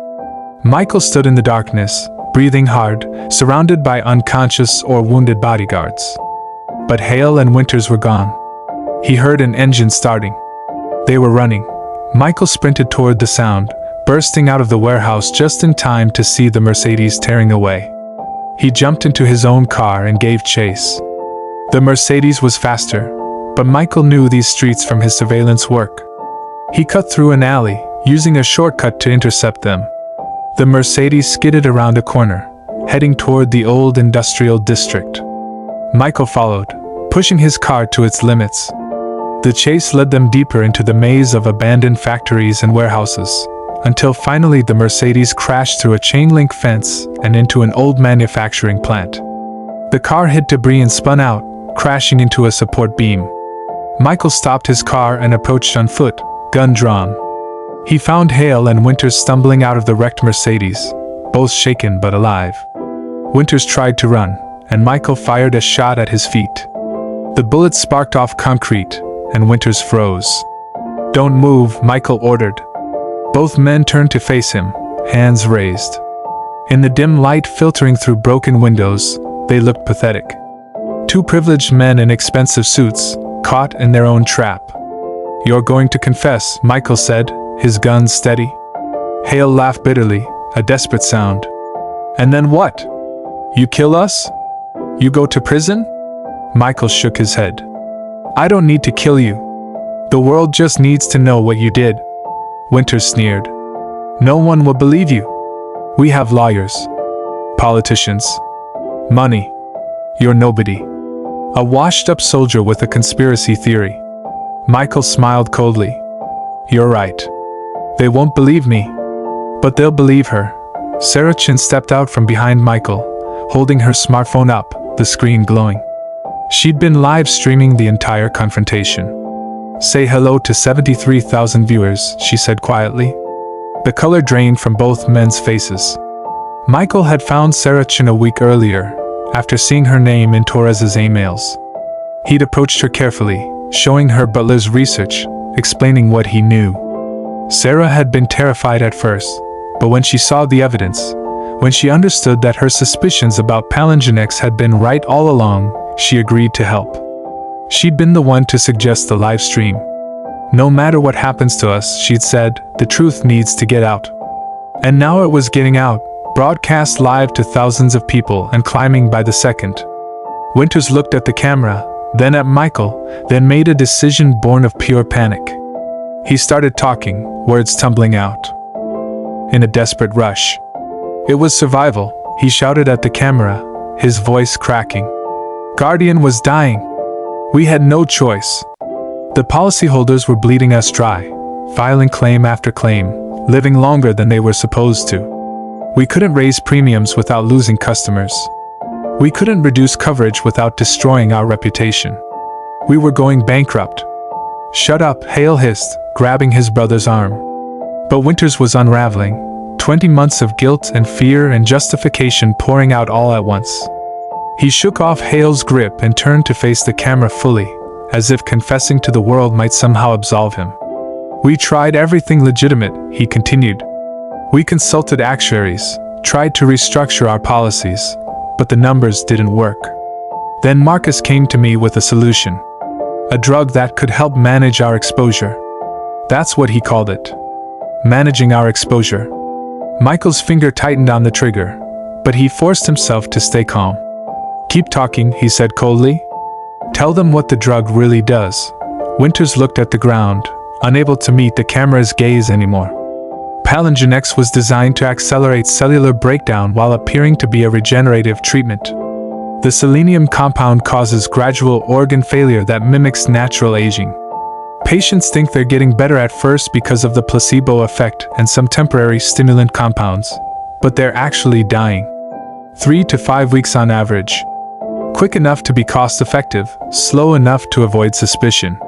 Michael stood in the darkness, breathing hard, surrounded by unconscious or wounded bodyguards. But Hale and Winters were gone. He heard an engine starting. They were running. Michael sprinted toward the sound, bursting out of the warehouse just in time to see the Mercedes tearing away. He jumped into his own car and gave chase. The Mercedes was faster, but Michael knew these streets from his surveillance work. He cut through an alley, using a shortcut to intercept them. The Mercedes skidded around a corner, heading toward the old industrial district. Michael followed, pushing his car to its limits. The chase led them deeper into the maze of abandoned factories and warehouses, until finally the Mercedes crashed through a chain-link fence and into an old manufacturing plant. The car hit debris and spun out, crashing into a support beam. Michael stopped his car and approached on foot, gun drawn. He found Hale and Winters stumbling out of the wrecked Mercedes, both shaken but alive. Winters tried to run, and Michael fired a shot at his feet. The bullet sparked off concrete, and Winters froze. "Don't move," Michael ordered. Both men turned to face him, hands raised. In the dim light filtering through broken windows, they looked pathetic. Two privileged men in expensive suits, caught in their own trap. "You're going to confess," Michael said, his gun steady. Hale laughed bitterly, a desperate sound. "And then what? You kill us? You go to prison?" Michael shook his head. "I don't need to kill you. The world just needs to know what you did." Winters sneered. "No one will believe you. We have lawyers, politicians, money. You're nobody. A washed-up soldier with a conspiracy theory." Michael smiled coldly. "You're right. They won't believe me. But they'll believe her." Sarah Chin stepped out from behind Michael, holding her smartphone up, the screen glowing. She'd been live streaming the entire confrontation. "Say hello to 73,000 viewers," she said quietly. The color drained from both men's faces. Michael had found Sarah Chin a week earlier, after seeing her name in Torres's emails. He'd approached her carefully, showing her Butler's research, explaining what he knew. Sarah had been terrified at first, but when she saw the evidence, when she understood that her suspicions about Palingenex had been right all along, she agreed to help. She'd been the one to suggest the live stream. No matter what happens to us, she'd said, the truth needs to get out. And now it was getting out, broadcast live to thousands of people and climbing by the second. Winters looked at the camera, then at Michael, then made a decision born of pure panic. He started talking, words tumbling out. In a desperate rush. It was survival, he shouted at the camera, his voice cracking. Guardian was dying. We had no choice. The policyholders were bleeding us dry, filing claim after claim, living longer than they were supposed to. We couldn't raise premiums without losing customers. We couldn't reduce coverage without destroying our reputation. We were going bankrupt. Shut up, Hale hissed, grabbing his brother's arm. But Winters was unraveling, 20 months of guilt and fear and justification pouring out all at once. He shook off Hale's grip and turned to face the camera fully, as if confessing to the world might somehow absolve him. We tried everything legitimate, he continued. We consulted actuaries, tried to restructure our policies, but the numbers didn't work. Then Marcus came to me with a solution. A drug that could help manage our exposure. That's what he called it. Managing our exposure. Michael's finger tightened on the trigger, but he forced himself to stay calm. Keep talking, he said coldly. Tell them what the drug really does. Winters looked at the ground, unable to meet the camera's gaze anymore. Palingenex was designed to accelerate cellular breakdown while appearing to be a regenerative treatment. The selenium compound causes gradual organ failure that mimics natural aging. Patients think they're getting better at first because of the placebo effect and some temporary stimulant compounds, but they're actually dying. 3 to 5 weeks on average. Quick enough to be cost-effective, slow enough to avoid suspicion.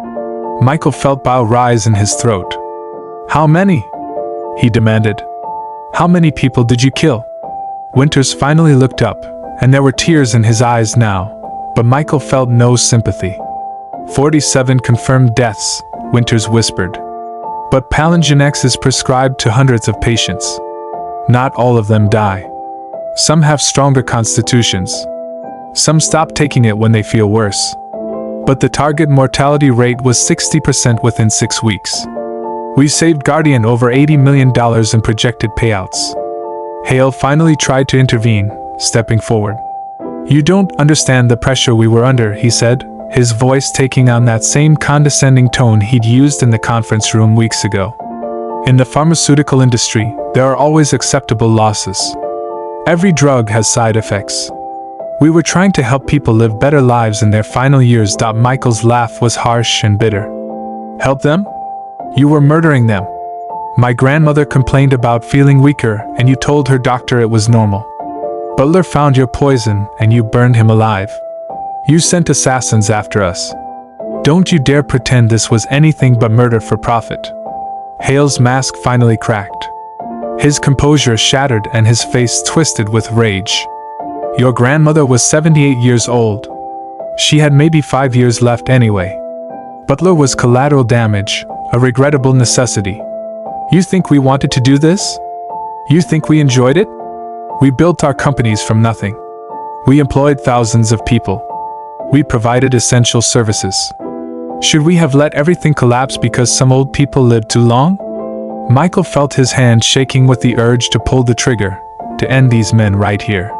Michael felt bile rise in his throat. How many? He demanded. How many people did you kill? Winters finally looked up, and there were tears in his eyes now, but Michael felt no sympathy. 47 confirmed deaths, Winters whispered. But Palingenex is prescribed to hundreds of patients. Not all of them die. Some have stronger constitutions. Some stop taking it when they feel worse. But the target mortality rate was 60% within 6 weeks. We saved Guardian over $80 million in projected payouts. Hale finally tried to intervene, stepping forward. You don't understand the pressure we were under, he said, his voice taking on that same condescending tone he'd used in the conference room weeks ago. In the pharmaceutical industry, there are always acceptable losses. Every drug has side effects. We were trying to help people live better lives in their final years. Michael's laugh was harsh and bitter. Help them? You were murdering them. My grandmother complained about feeling weaker, and you told her doctor it was normal. Butler found your poison, and you burned him alive. You sent assassins after us. Don't you dare pretend this was anything but murder for profit. Hale's mask finally cracked. His composure shattered and his face twisted with rage. Your grandmother was 78 years old. She had maybe 5 years left anyway. Butler was collateral damage, a regrettable necessity. You think we wanted to do this? You think we enjoyed it? We built our companies from nothing. We employed thousands of people. We provided essential services. Should we have let everything collapse because some old people lived too long? Michael felt his hand shaking with the urge to pull the trigger, to end these men right here.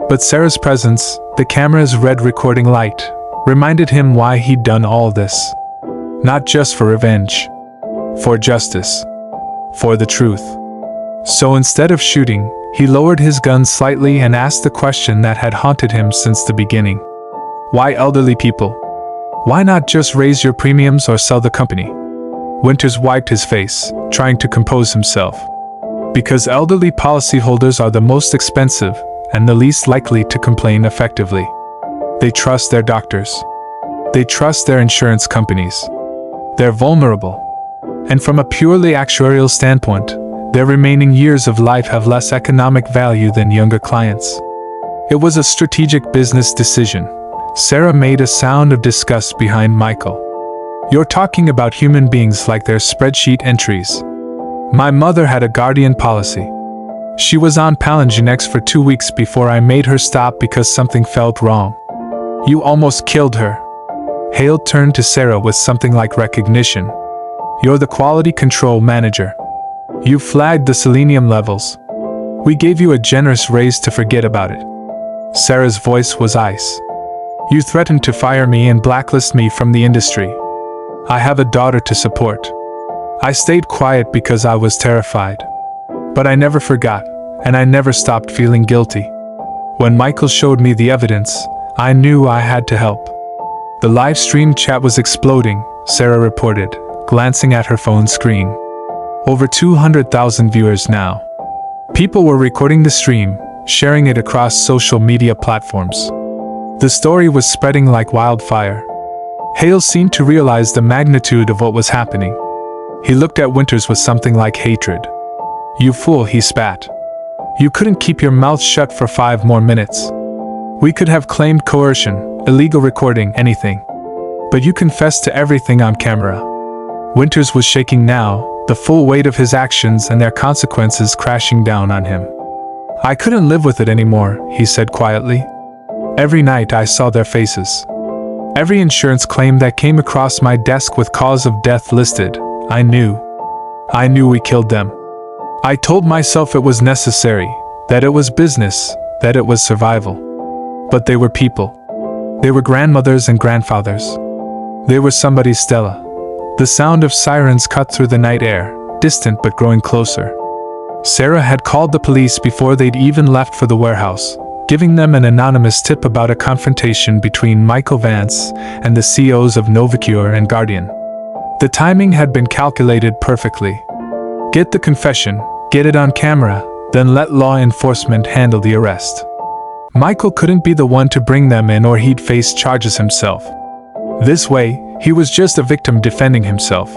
But Sarah's presence, the camera's red recording light, reminded him why he'd done all this. Not just for revenge. For justice. For the truth. So instead of shooting, he lowered his gun slightly and asked the question that had haunted him since the beginning. Why elderly people? Why not just raise your premiums or sell the company? Winters wiped his face, trying to compose himself. Because elderly policyholders are the most expensive and the least likely to complain effectively. They trust their doctors. They trust their insurance companies. They're vulnerable. And from a purely actuarial standpoint, their remaining years of life have less economic value than younger clients. It was a strategic business decision. Sarah made a sound of disgust behind Michael. You're talking about human beings like they're spreadsheet entries. My mother had a guardian policy. She was on Palingenex for 2 weeks before I made her stop because something felt wrong. You almost killed her. Hale turned to Sarah with something like recognition. You're the quality control manager. You flagged the selenium levels. We gave you a generous raise to forget about it. Sarah's voice was ice. You threatened to fire me and blacklist me from the industry. I have a daughter to support. I stayed quiet because I was terrified. But I never forgot, and I never stopped feeling guilty. When Michael showed me the evidence, I knew I had to help. The live stream chat was exploding, Sarah reported, glancing at her phone screen. Over 200,000 viewers now. People were recording the stream, sharing it across social media platforms. The story was spreading like wildfire. Hale seemed to realize the magnitude of what was happening. He looked at Winters with something like hatred. You fool, he spat. You couldn't keep your mouth shut for 5 more minutes. We could have claimed coercion, illegal recording, anything. But you confessed to everything on camera. Winters was shaking now, the full weight of his actions and their consequences crashing down on him. I couldn't live with it anymore, he said quietly. Every night I saw their faces. Every insurance claim that came across my desk with cause of death listed, I knew we killed them. I told myself it was necessary, that it was business, that it was survival. But they were people. They were grandmothers and grandfathers. They were somebody's Stella. The sound of sirens cut through the night air, distant but growing closer. Sarah had called the police before they'd even left for the warehouse, giving them an anonymous tip about a confrontation between Michael Vance and the CEOs of NovaCure and WOULDN. The timing had been calculated perfectly. Get the confession, get it on camera, then let law enforcement handle the arrest. Michael couldn't be the one to bring them in or he'd face charges himself. This way, he was just a victim defending himself.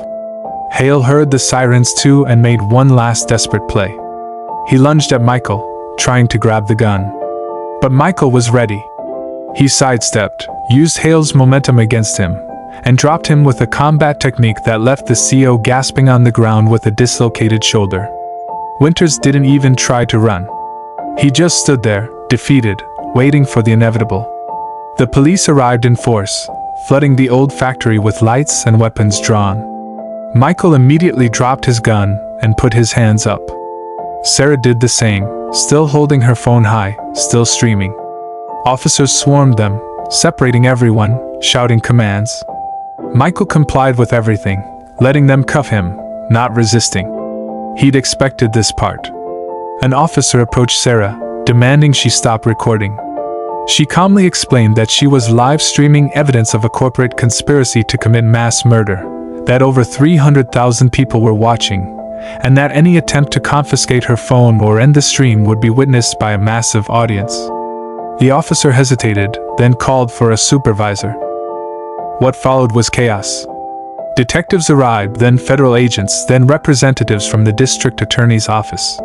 Hale heard the sirens too and made one last desperate play. He lunged at Michael, trying to grab the gun. But Michael was ready. He sidestepped, used Hale's momentum against him, and dropped him with a combat technique that left the CEO gasping on the ground with a dislocated shoulder. Winters didn't even try to run. He just stood there, defeated, waiting for the inevitable. The police arrived in force, flooding the old factory with lights and weapons drawn. Michael immediately dropped his gun and put his hands up. Sarah did the same, still holding her phone high, still streaming. Officers swarmed them, separating everyone, shouting commands. Michael complied with everything, letting them cuff him, not resisting. He'd expected this part. An officer approached Sarah, demanding she stop recording. She calmly explained that she was live streaming evidence of a corporate conspiracy to commit mass murder, that over 300,000 people were watching, and that any attempt to confiscate her phone or end the stream would be witnessed by a massive audience. The officer hesitated, then called for a supervisor. What followed was chaos. Detectives arrived, then federal agents, then representatives from the district attorney's office.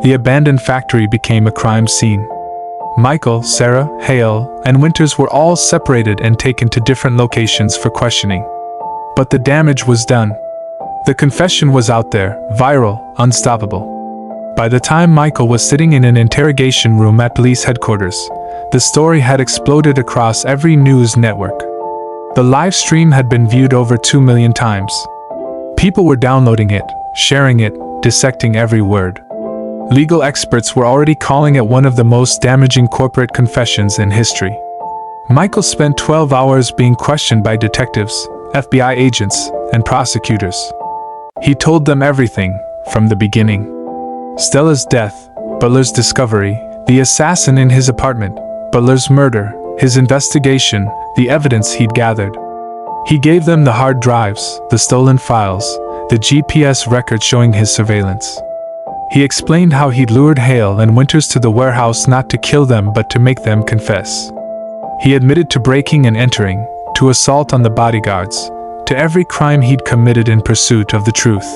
The abandoned factory became a crime scene. Michael, Sarah, Hale, and Winters were all separated and taken to different locations for questioning. But the damage was done. The confession was out there, viral, unstoppable. By the time Michael was sitting in an interrogation room at police headquarters, the story had exploded across every news network. The live stream had been viewed over 2 million times. People were downloading it, sharing it, dissecting every word. Legal experts were already calling it one of the most damaging corporate confessions in history. Michael spent 12 hours being questioned by detectives, FBI agents, and prosecutors. He told them everything, from the beginning. Stella's death, Butler's discovery, the assassin in his apartment, Butler's murder, his investigation, the evidence he'd gathered. He gave them the hard drives, the stolen files, the GPS records showing his surveillance. He explained how he'd lured Hale and Winters to the warehouse not to kill them but to make them confess. He admitted to breaking and entering, to assault on the bodyguards, to every crime he'd committed in pursuit of the truth.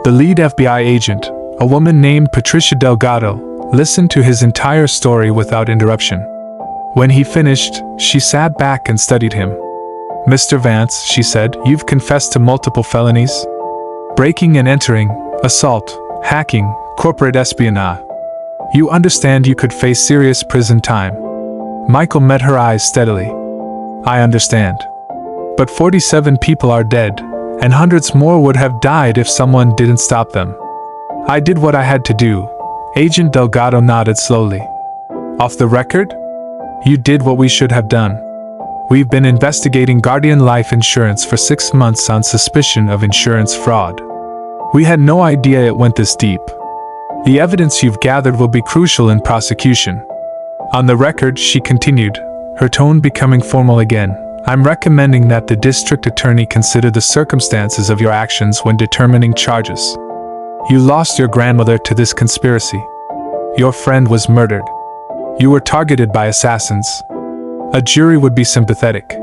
The lead FBI agent, a woman named Patricia Delgado, listened to his entire story without interruption. When he finished, she sat back and studied him. "Mr. Vance," she said, "you've confessed to multiple felonies? Breaking and entering, assault, hacking, corporate espionage. You understand you could face serious prison time." Michael met her eyes steadily. "I understand. But 47 people are dead, and hundreds more would have died if someone didn't stop them. I did what I had to do." Agent Delgado nodded slowly. "Off the record? You did what we should have done. We've been investigating Guardian Life Insurance for 6 months on suspicion of insurance fraud. We had no idea it went this deep. The evidence you've gathered will be crucial in prosecution. On the record," she continued, her tone becoming formal again, "I'm recommending that the district attorney consider the circumstances of your actions when determining charges. You lost your grandmother to this conspiracy. Your friend was murdered. You were targeted by assassins. A jury would be sympathetic."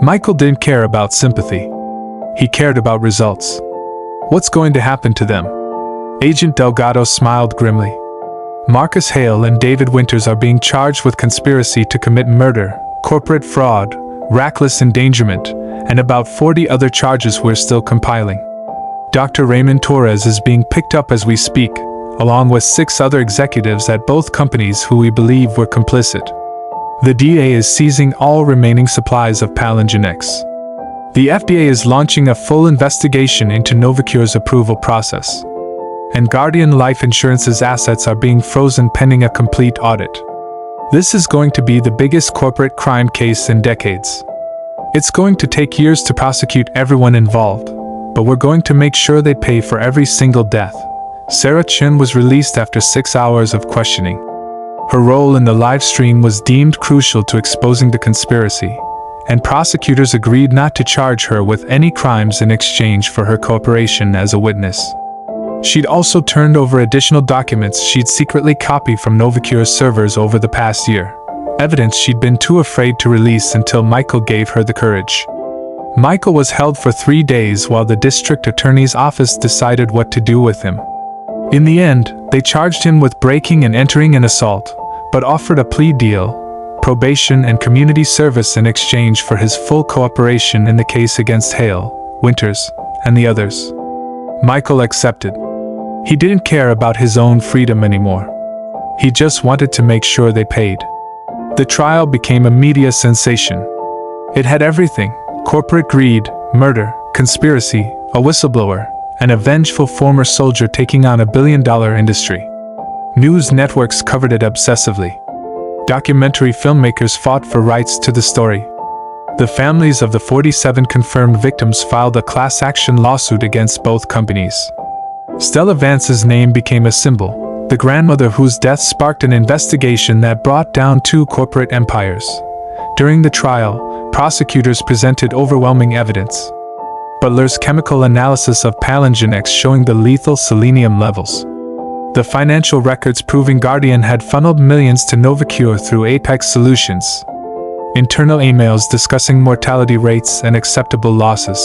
Michael didn't care about sympathy. He cared about results. "What's going to happen to them?" Agent Delgado smiled grimly. "Marcus Hale and David Winters are being charged with conspiracy to commit murder, corporate fraud, reckless endangerment, and about 40 other charges we're still compiling. Dr. Raymond Torres is being picked up as we speak, along with 6 other executives at both companies who we believe were complicit. The DA is seizing all remaining supplies of Palingenex. The FDA is launching a full investigation into NovaCure's approval process. And Guardian Life Insurance's assets are being frozen pending a complete audit. This is going to be the biggest corporate crime case in decades. It's going to take years to prosecute everyone involved, but we're going to make sure they pay for every single death." Sarah Chin was released after 6 hours of questioning. Her role in the live stream was deemed crucial to exposing the conspiracy, and prosecutors agreed not to charge her with any crimes in exchange for her cooperation as a witness. She'd also turned over additional documents she'd secretly copied from NovaCure's servers over the past year, evidence she'd been too afraid to release until Michael gave her the courage. Michael was held for 3 days while the district attorney's office decided what to do with him. In the end, they charged him with breaking and entering an assault, but offered a plea deal, probation and community service in exchange for his full cooperation in the case against Hale, Winters, and the others. Michael accepted. He didn't care about his own freedom anymore. He just wanted to make sure they paid. The trial became a media sensation. It had everything: corporate greed, murder, conspiracy, a whistleblower, and a vengeful former soldier taking on $1 billion industry. News networks covered it obsessively. Documentary filmmakers fought for rights to the story. The families of the 47 confirmed victims filed a class action lawsuit against both companies. Stella Vance's name became a symbol, the grandmother whose death sparked an investigation that brought down 2 corporate empires. During the trial, prosecutors presented overwhelming evidence. Butler's chemical analysis of Palingenex showing the lethal selenium levels. The financial records proving Guardian had funneled millions to NovaCure through Apex Solutions. Internal emails discussing mortality rates and acceptable losses.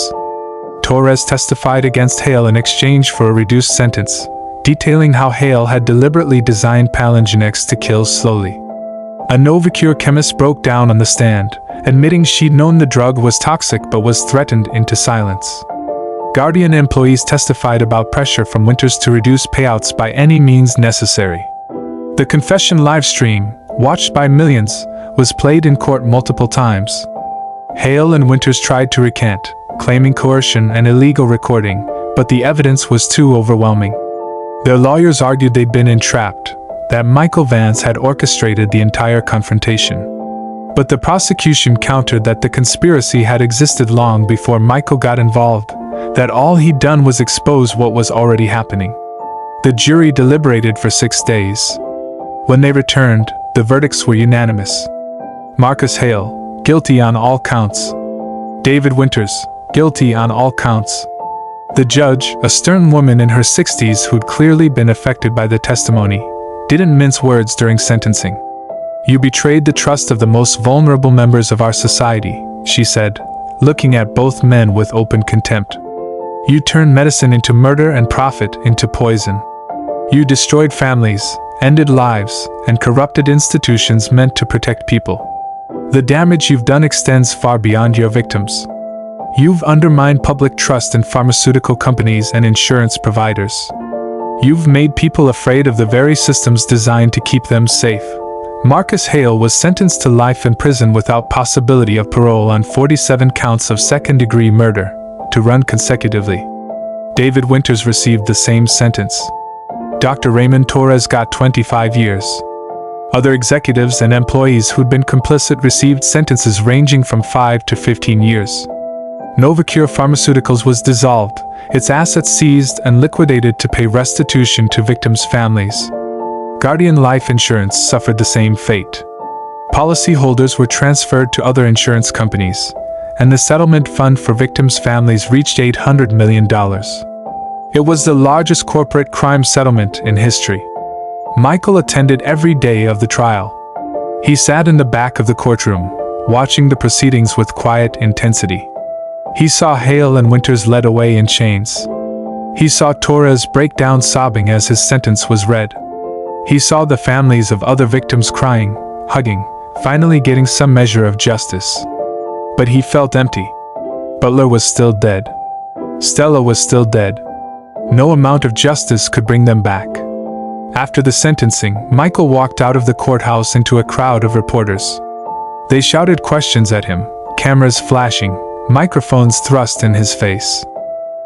Torres testified against Hale in exchange for a reduced sentence, detailing how Hale had deliberately designed Palingenex to kill slowly. A NovaCure chemist broke down on the stand, admitting she'd known the drug was toxic but was threatened into silence. Guardian employees testified about pressure from Winters to reduce payouts by any means necessary. The confession livestream, watched by millions, was played in court multiple times. Hale and Winters tried to recant, claiming coercion and illegal recording, but the evidence was too overwhelming. Their lawyers argued they'd been entrapped, that Michael Vance had orchestrated the entire confrontation. But the prosecution countered that the conspiracy had existed long before Michael got involved, that all he'd done was expose what was already happening. The jury deliberated for 6 days. When they returned, the verdicts were unanimous. Marcus Hale, guilty on all counts. David Winters, guilty on all counts. The judge, a stern woman in her 60s who'd clearly been affected by the testimony, didn't mince words during sentencing. "You betrayed the trust of the most vulnerable members of our society," she said, looking at both men with open contempt. "You turned medicine into murder and profit into poison. You destroyed families, ended lives, and corrupted institutions meant to protect people. The damage you've done extends far beyond your victims. You've undermined public trust in pharmaceutical companies and insurance providers. You've made people afraid of the very systems designed to keep them safe. Marcus Hale was sentenced to life in prison without possibility of parole on 47 counts of second-degree murder, to run consecutively. David Winters received the same sentence. Dr. Raymond Torres got 25 years. Other executives and employees who'd been complicit received sentences ranging from 5 to 15 years. NovaCure Pharmaceuticals was dissolved, its assets seized and liquidated to pay restitution to victims' families. Guardian Life Insurance suffered the same fate. Policyholders were transferred to other insurance companies, and the settlement fund for victims' families reached $800 million. It was the largest corporate crime settlement in history. Michael attended every day of the trial. He sat in the back of the courtroom, watching the proceedings with quiet intensity. He saw Hale and Winters led away in chains. He saw Torres break down sobbing as his sentence was read. He saw the families of other victims crying, hugging, finally getting some measure of justice. But he felt empty. Butler was still dead. Stella was still dead. No amount of justice could bring them back. After the sentencing, Michael walked out of the courthouse into a crowd of reporters. They shouted questions at him, cameras flashing, microphones thrust in his face.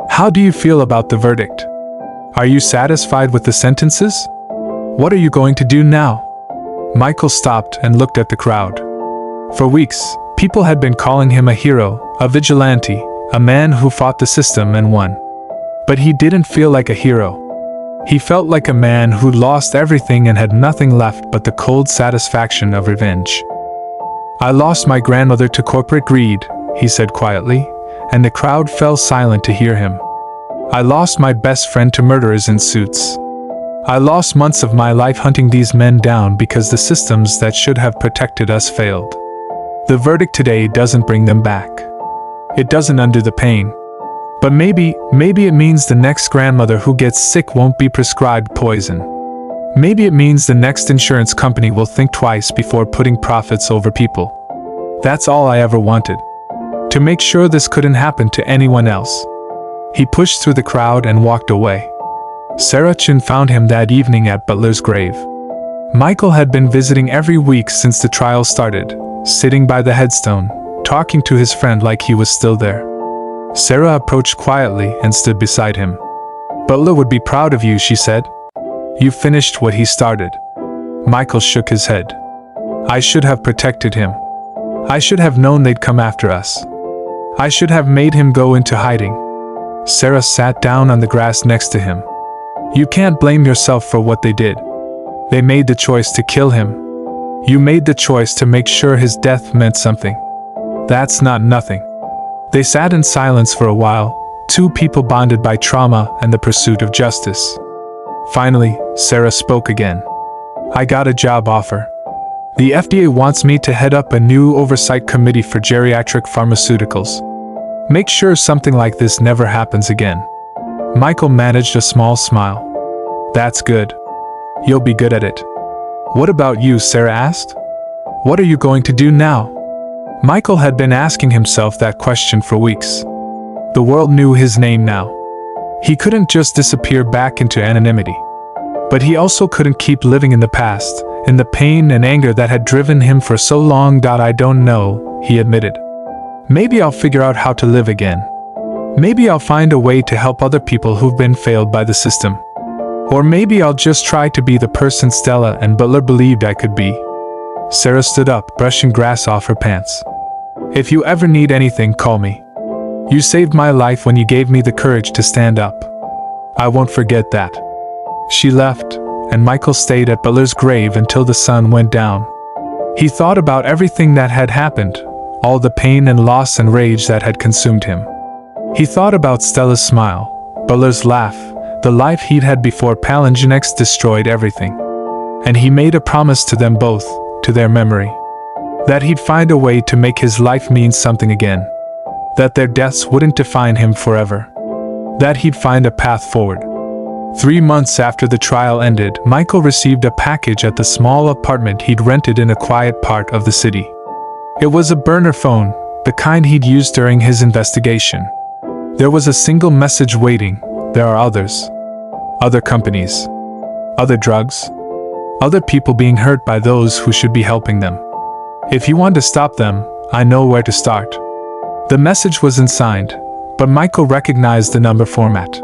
How do you feel about the verdict? Are you satisfied with the sentences? What are you going to do now? Michael stopped and looked at the crowd. For weeks, people had been calling him a hero, a vigilante, a man who fought the system and won. But he didn't feel like a hero. He felt like a man who'd lost everything and had nothing left but the cold satisfaction of revenge. I lost my grandmother to corporate greed, he said quietly, and the crowd fell silent to hear him. I lost my best friend to murderers in suits. I lost months of my life hunting these men down because the systems that should have protected us failed. The verdict today doesn't bring them back. It doesn't undo the pain. But maybe it means the next grandmother who gets sick won't be prescribed poison. Maybe it means the next insurance company will think twice before putting profits over people. That's all I ever wanted. To make sure this couldn't happen to anyone else. He pushed through the crowd and walked away. Sarah Chin found him that evening at Butler's grave. Michael had been visiting every week since the trial started, sitting by the headstone, talking to his friend like he was still there. Sarah approached quietly and stood beside him. Butler would be proud of you, she said. You finished what he started. Michael shook his head. I should have protected him. I should have known they'd come after us. I should have made him go into hiding. Sarah sat down on the grass next to him. You can't blame yourself for what they did. They made the choice to kill him. You made the choice to make sure his death meant something. That's not nothing. They sat in silence for a while, two people bonded by trauma and the pursuit of justice. Finally, Sarah spoke again. I got a job offer. The FDA wants me to head up a new oversight committee for geriatric pharmaceuticals. Make sure something like this never happens again. Michael managed a small smile. That's good. You'll be good at it. What about you? Sarah asked. What are you going to do now? Michael had been asking himself that question for weeks. The world knew his name now. He couldn't just disappear back into anonymity. But he also couldn't keep living in the past, in the pain and anger that had driven him for so long. I don't know, he admitted. Maybe I'll figure out how to live again. Maybe I'll find a way to help other people who've been failed by the system. Or maybe I'll just try to be the person Stella and Butler believed I could be. Sarah stood up, brushing grass off her pants. If you ever need anything, call me. You saved my life when you gave me the courage to stand up. I won't forget that. She left, and Michael stayed at Butler's grave until the sun went down. He thought about everything that had happened, all the pain and loss and rage that had consumed him. He thought about Stella's smile, Butler's laugh, the life he'd had before Palingenex destroyed everything. And he made a promise to them both, to their memory. That he'd find a way to make his life mean something again. That their deaths wouldn't define him forever. That he'd find a path forward. 3 months after the trial ended, Michael received a package at the small apartment he'd rented in a quiet part of the city. It was a burner phone, the kind he'd used during his investigation. There was a single message waiting: there are others. Other companies. Other drugs. Other people being hurt by those who should be helping them. If you want to stop them, I know where to start. The message was unsigned, but Michael recognized the number format.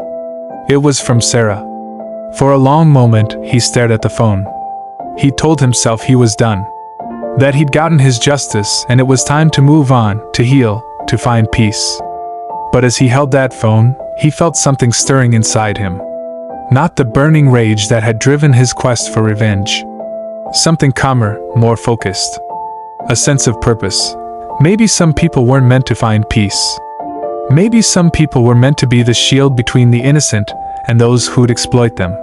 It was from Sarah. For a long moment, he stared at the phone. He told himself he was done. That he'd gotten his justice and it was time to move on, to heal, to find peace. But as he held that phone, he felt something stirring inside him. Not the burning rage that had driven his quest for revenge. Something calmer, more focused. A sense of purpose. Maybe some people weren't meant to find peace. Maybe some people were meant to be the shield between the innocent and those who'd exploit them.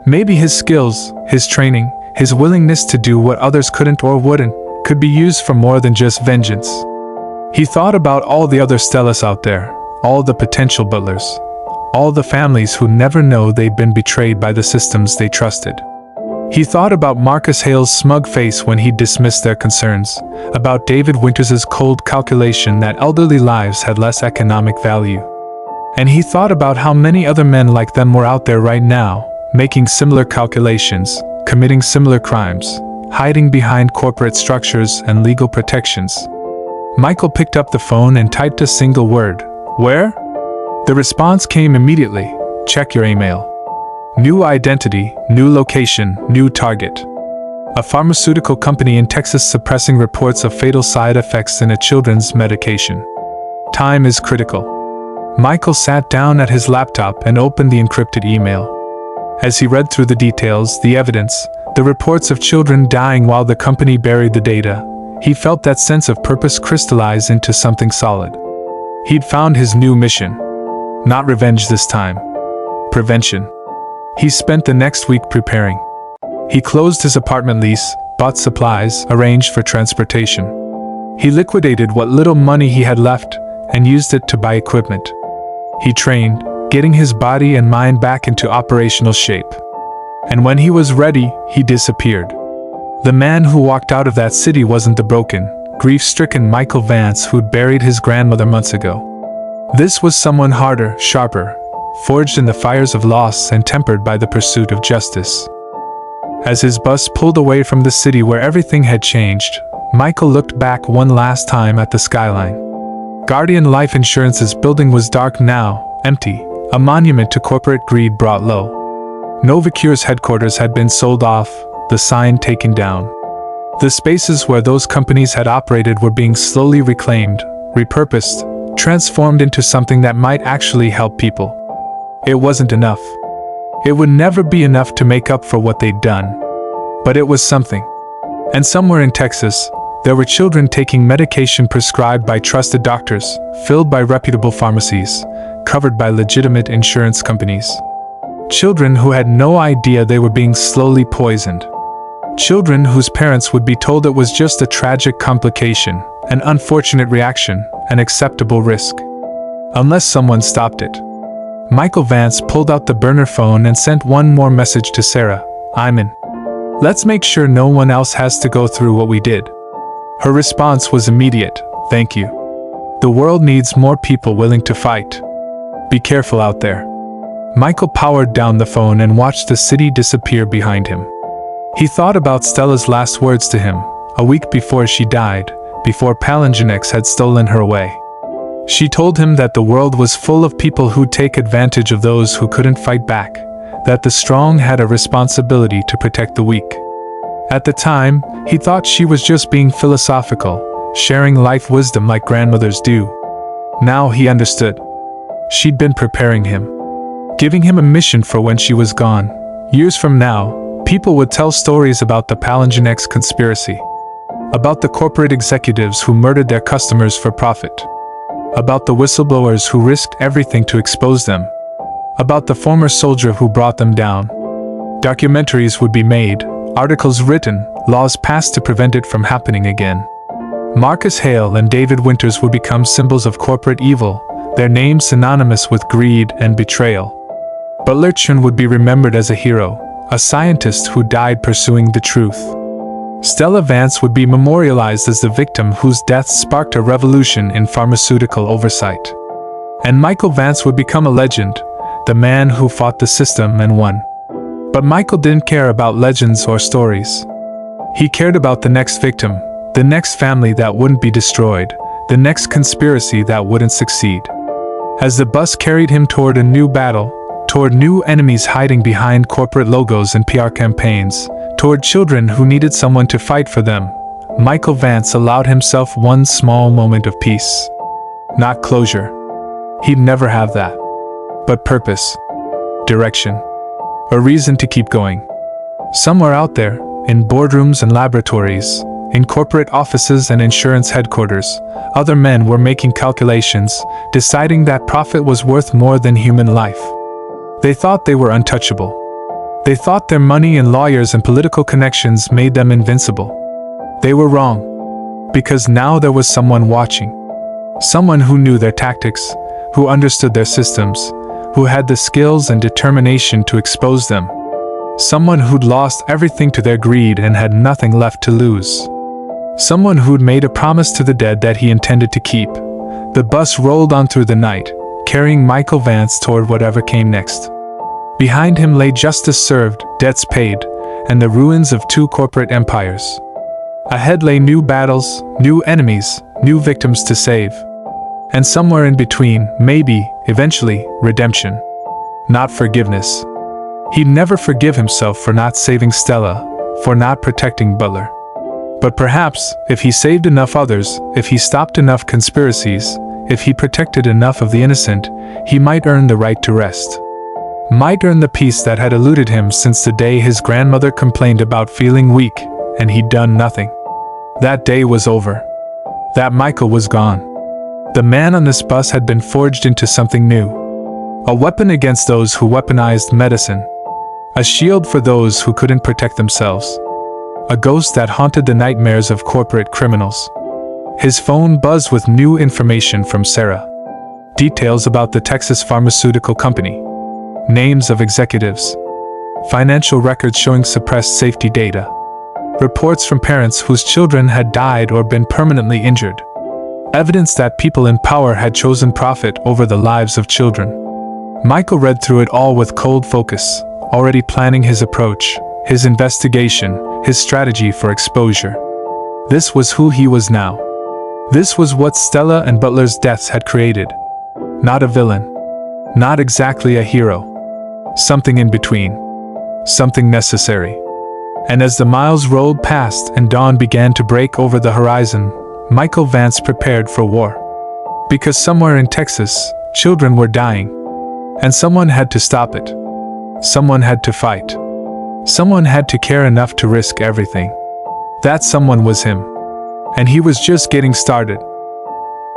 Maybe his skills, his training, his willingness to do what others couldn't or wouldn't, could be used for more than just vengeance. He thought about all the other Stellas out there, all the potential butlers, all the families who never know they'd been betrayed by the systems they trusted. He thought about Marcus Hale's smug face when he dismissed their concerns, about David Winters's cold calculation that elderly lives had less economic value. And he thought about how many other men like them were out there right now, making similar calculations, committing similar crimes, hiding behind corporate structures and legal protections. Michael picked up the phone and typed a single word: "Where?" The response came immediately: "Check your email." New identity, new location, new target. A pharmaceutical company in Texas suppressing reports of fatal side effects in a children's medication. Time is critical. Michael sat down at his laptop and opened the encrypted email. As he read through the details, the evidence, the reports of children dying while the company buried the data, he felt that sense of purpose crystallize into something solid. He'd found his new mission. Not revenge this time. Prevention. He spent the next week preparing. He closed his apartment lease, bought supplies, arranged for transportation. He liquidated what little money he had left and used it to buy equipment. He trained, getting his body and mind back into operational shape. And when he was ready, he disappeared. The man who walked out of that city wasn't the broken, grief-stricken Michael Vance who'd buried his grandmother months ago. This was someone harder, sharper, forged in the fires of loss and tempered by the pursuit of justice. As his bus pulled away from the city where everything had changed, Michael looked back one last time at the skyline. Guardian Life Insurance's building was dark now, empty, a monument to corporate greed brought low. NovaCure's headquarters had been sold off, the sign taken down. The spaces where those companies had operated were being slowly reclaimed, repurposed, transformed into something that might actually help people. It wasn't enough. It would never be enough to make up for what they'd done. But it was something. And somewhere in Texas, there were children taking medication prescribed by trusted doctors, filled by reputable pharmacies, covered by legitimate insurance companies. Children who had no idea they were being slowly poisoned. Children whose parents would be told it was just a tragic complication, an unfortunate reaction, an acceptable risk. Unless someone stopped it. Michael Vance pulled out the burner phone and sent one more message to Sarah: "I'm in. Let's make sure no one else has to go through what we did." Her response was immediate: "Thank you. The world needs more people willing to fight. Be careful out there." Michael powered down the phone and watched the city disappear behind him. He thought about Stella's last words to him, a week before she died, before Palingenex had stolen her away. She told him that the world was full of people who'd take advantage of those who couldn't fight back, that the strong had a responsibility to protect the weak. At the time, he thought she was just being philosophical, sharing life wisdom like grandmothers do. Now he understood. She'd been preparing him, giving him a mission for when she was gone. Years from now, people would tell stories about the Palingenex conspiracy, about the corporate executives who murdered their customers for profit, about the whistleblowers who risked everything to expose them, about the former soldier who brought them down. Documentaries would be made, articles written, laws passed to prevent it from happening again. Marcus Hale and David Winters would become symbols of corporate evil, their names synonymous with greed and betrayal. But Lurchen would be remembered as a hero, a scientist who died pursuing the truth. Stella Vance would be memorialized as the victim whose death sparked a revolution in pharmaceutical oversight. And Michael Vance would become a legend, the man who fought the system and won. But Michael didn't care about legends or stories. He cared about the next victim, the next family that wouldn't be destroyed, the next conspiracy that wouldn't succeed. As the bus carried him toward a new battle, toward new enemies hiding behind corporate logos and PR campaigns, toward children who needed someone to fight for them, Michael Vance allowed himself one small moment of peace. Not closure. He'd never have that. But purpose. Direction. A reason to keep going. Somewhere out there, in boardrooms and laboratories, in corporate offices and insurance headquarters, other men were making calculations, deciding that profit was worth more than human life. They thought they were untouchable. They thought their money and lawyers and political connections made them invincible. They were wrong. Because now there was someone watching. Someone who knew their tactics, who understood their systems, who had the skills and determination to expose them. Someone who'd lost everything to their greed and had nothing left to lose. Someone who'd made a promise to the dead that he intended to keep. The bus rolled on through the night, carrying Michael Vance toward whatever came next. Behind him lay justice served, debts paid, and the ruins of two corporate empires. Ahead lay new battles, new enemies, new victims to save. And somewhere in between, maybe, eventually, redemption. Not forgiveness. He'd never forgive himself for not saving Stella, for not protecting Butler. But perhaps, if he saved enough others, if he stopped enough conspiracies, if he protected enough of the innocent, he might earn the right to rest. Might earn the peace that had eluded him since the day his grandmother complained about feeling weak, and he'd done nothing. That day was over. That Michael was gone. The man on this bus had been forged into something new. A weapon against those who weaponized medicine. A shield for those who couldn't protect themselves. A ghost that haunted the nightmares of corporate criminals. His phone buzzed with new information from Sarah. Details about the Texas pharmaceutical company. Names of executives. Financial records showing suppressed safety data. Reports from parents whose children had died or been permanently injured. Evidence that people in power had chosen profit over the lives of children. Michael read through it all with cold focus, already planning his approach, his investigation, his strategy for exposure. This was who he was now. This was what Stella and Butler's deaths had created. Not a villain. Not exactly a hero. Something in between. Something necessary. And as the miles rolled past and dawn began to break over the horizon, Michael Vance prepared for war. Because somewhere in Texas, children were dying. And someone had to stop it. Someone had to fight. Someone had to care enough to risk everything. That someone was him. And he was just getting started.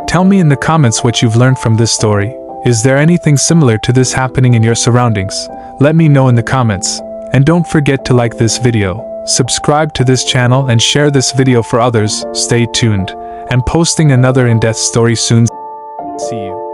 Tell me in the comments what you've learned from this story. Is there anything similar to this happening in your surroundings? Let me know in the comments. And don't forget to like this video, subscribe to this channel and share this video for others. Stay tuned. I'm posting another in-depth story soon. See you.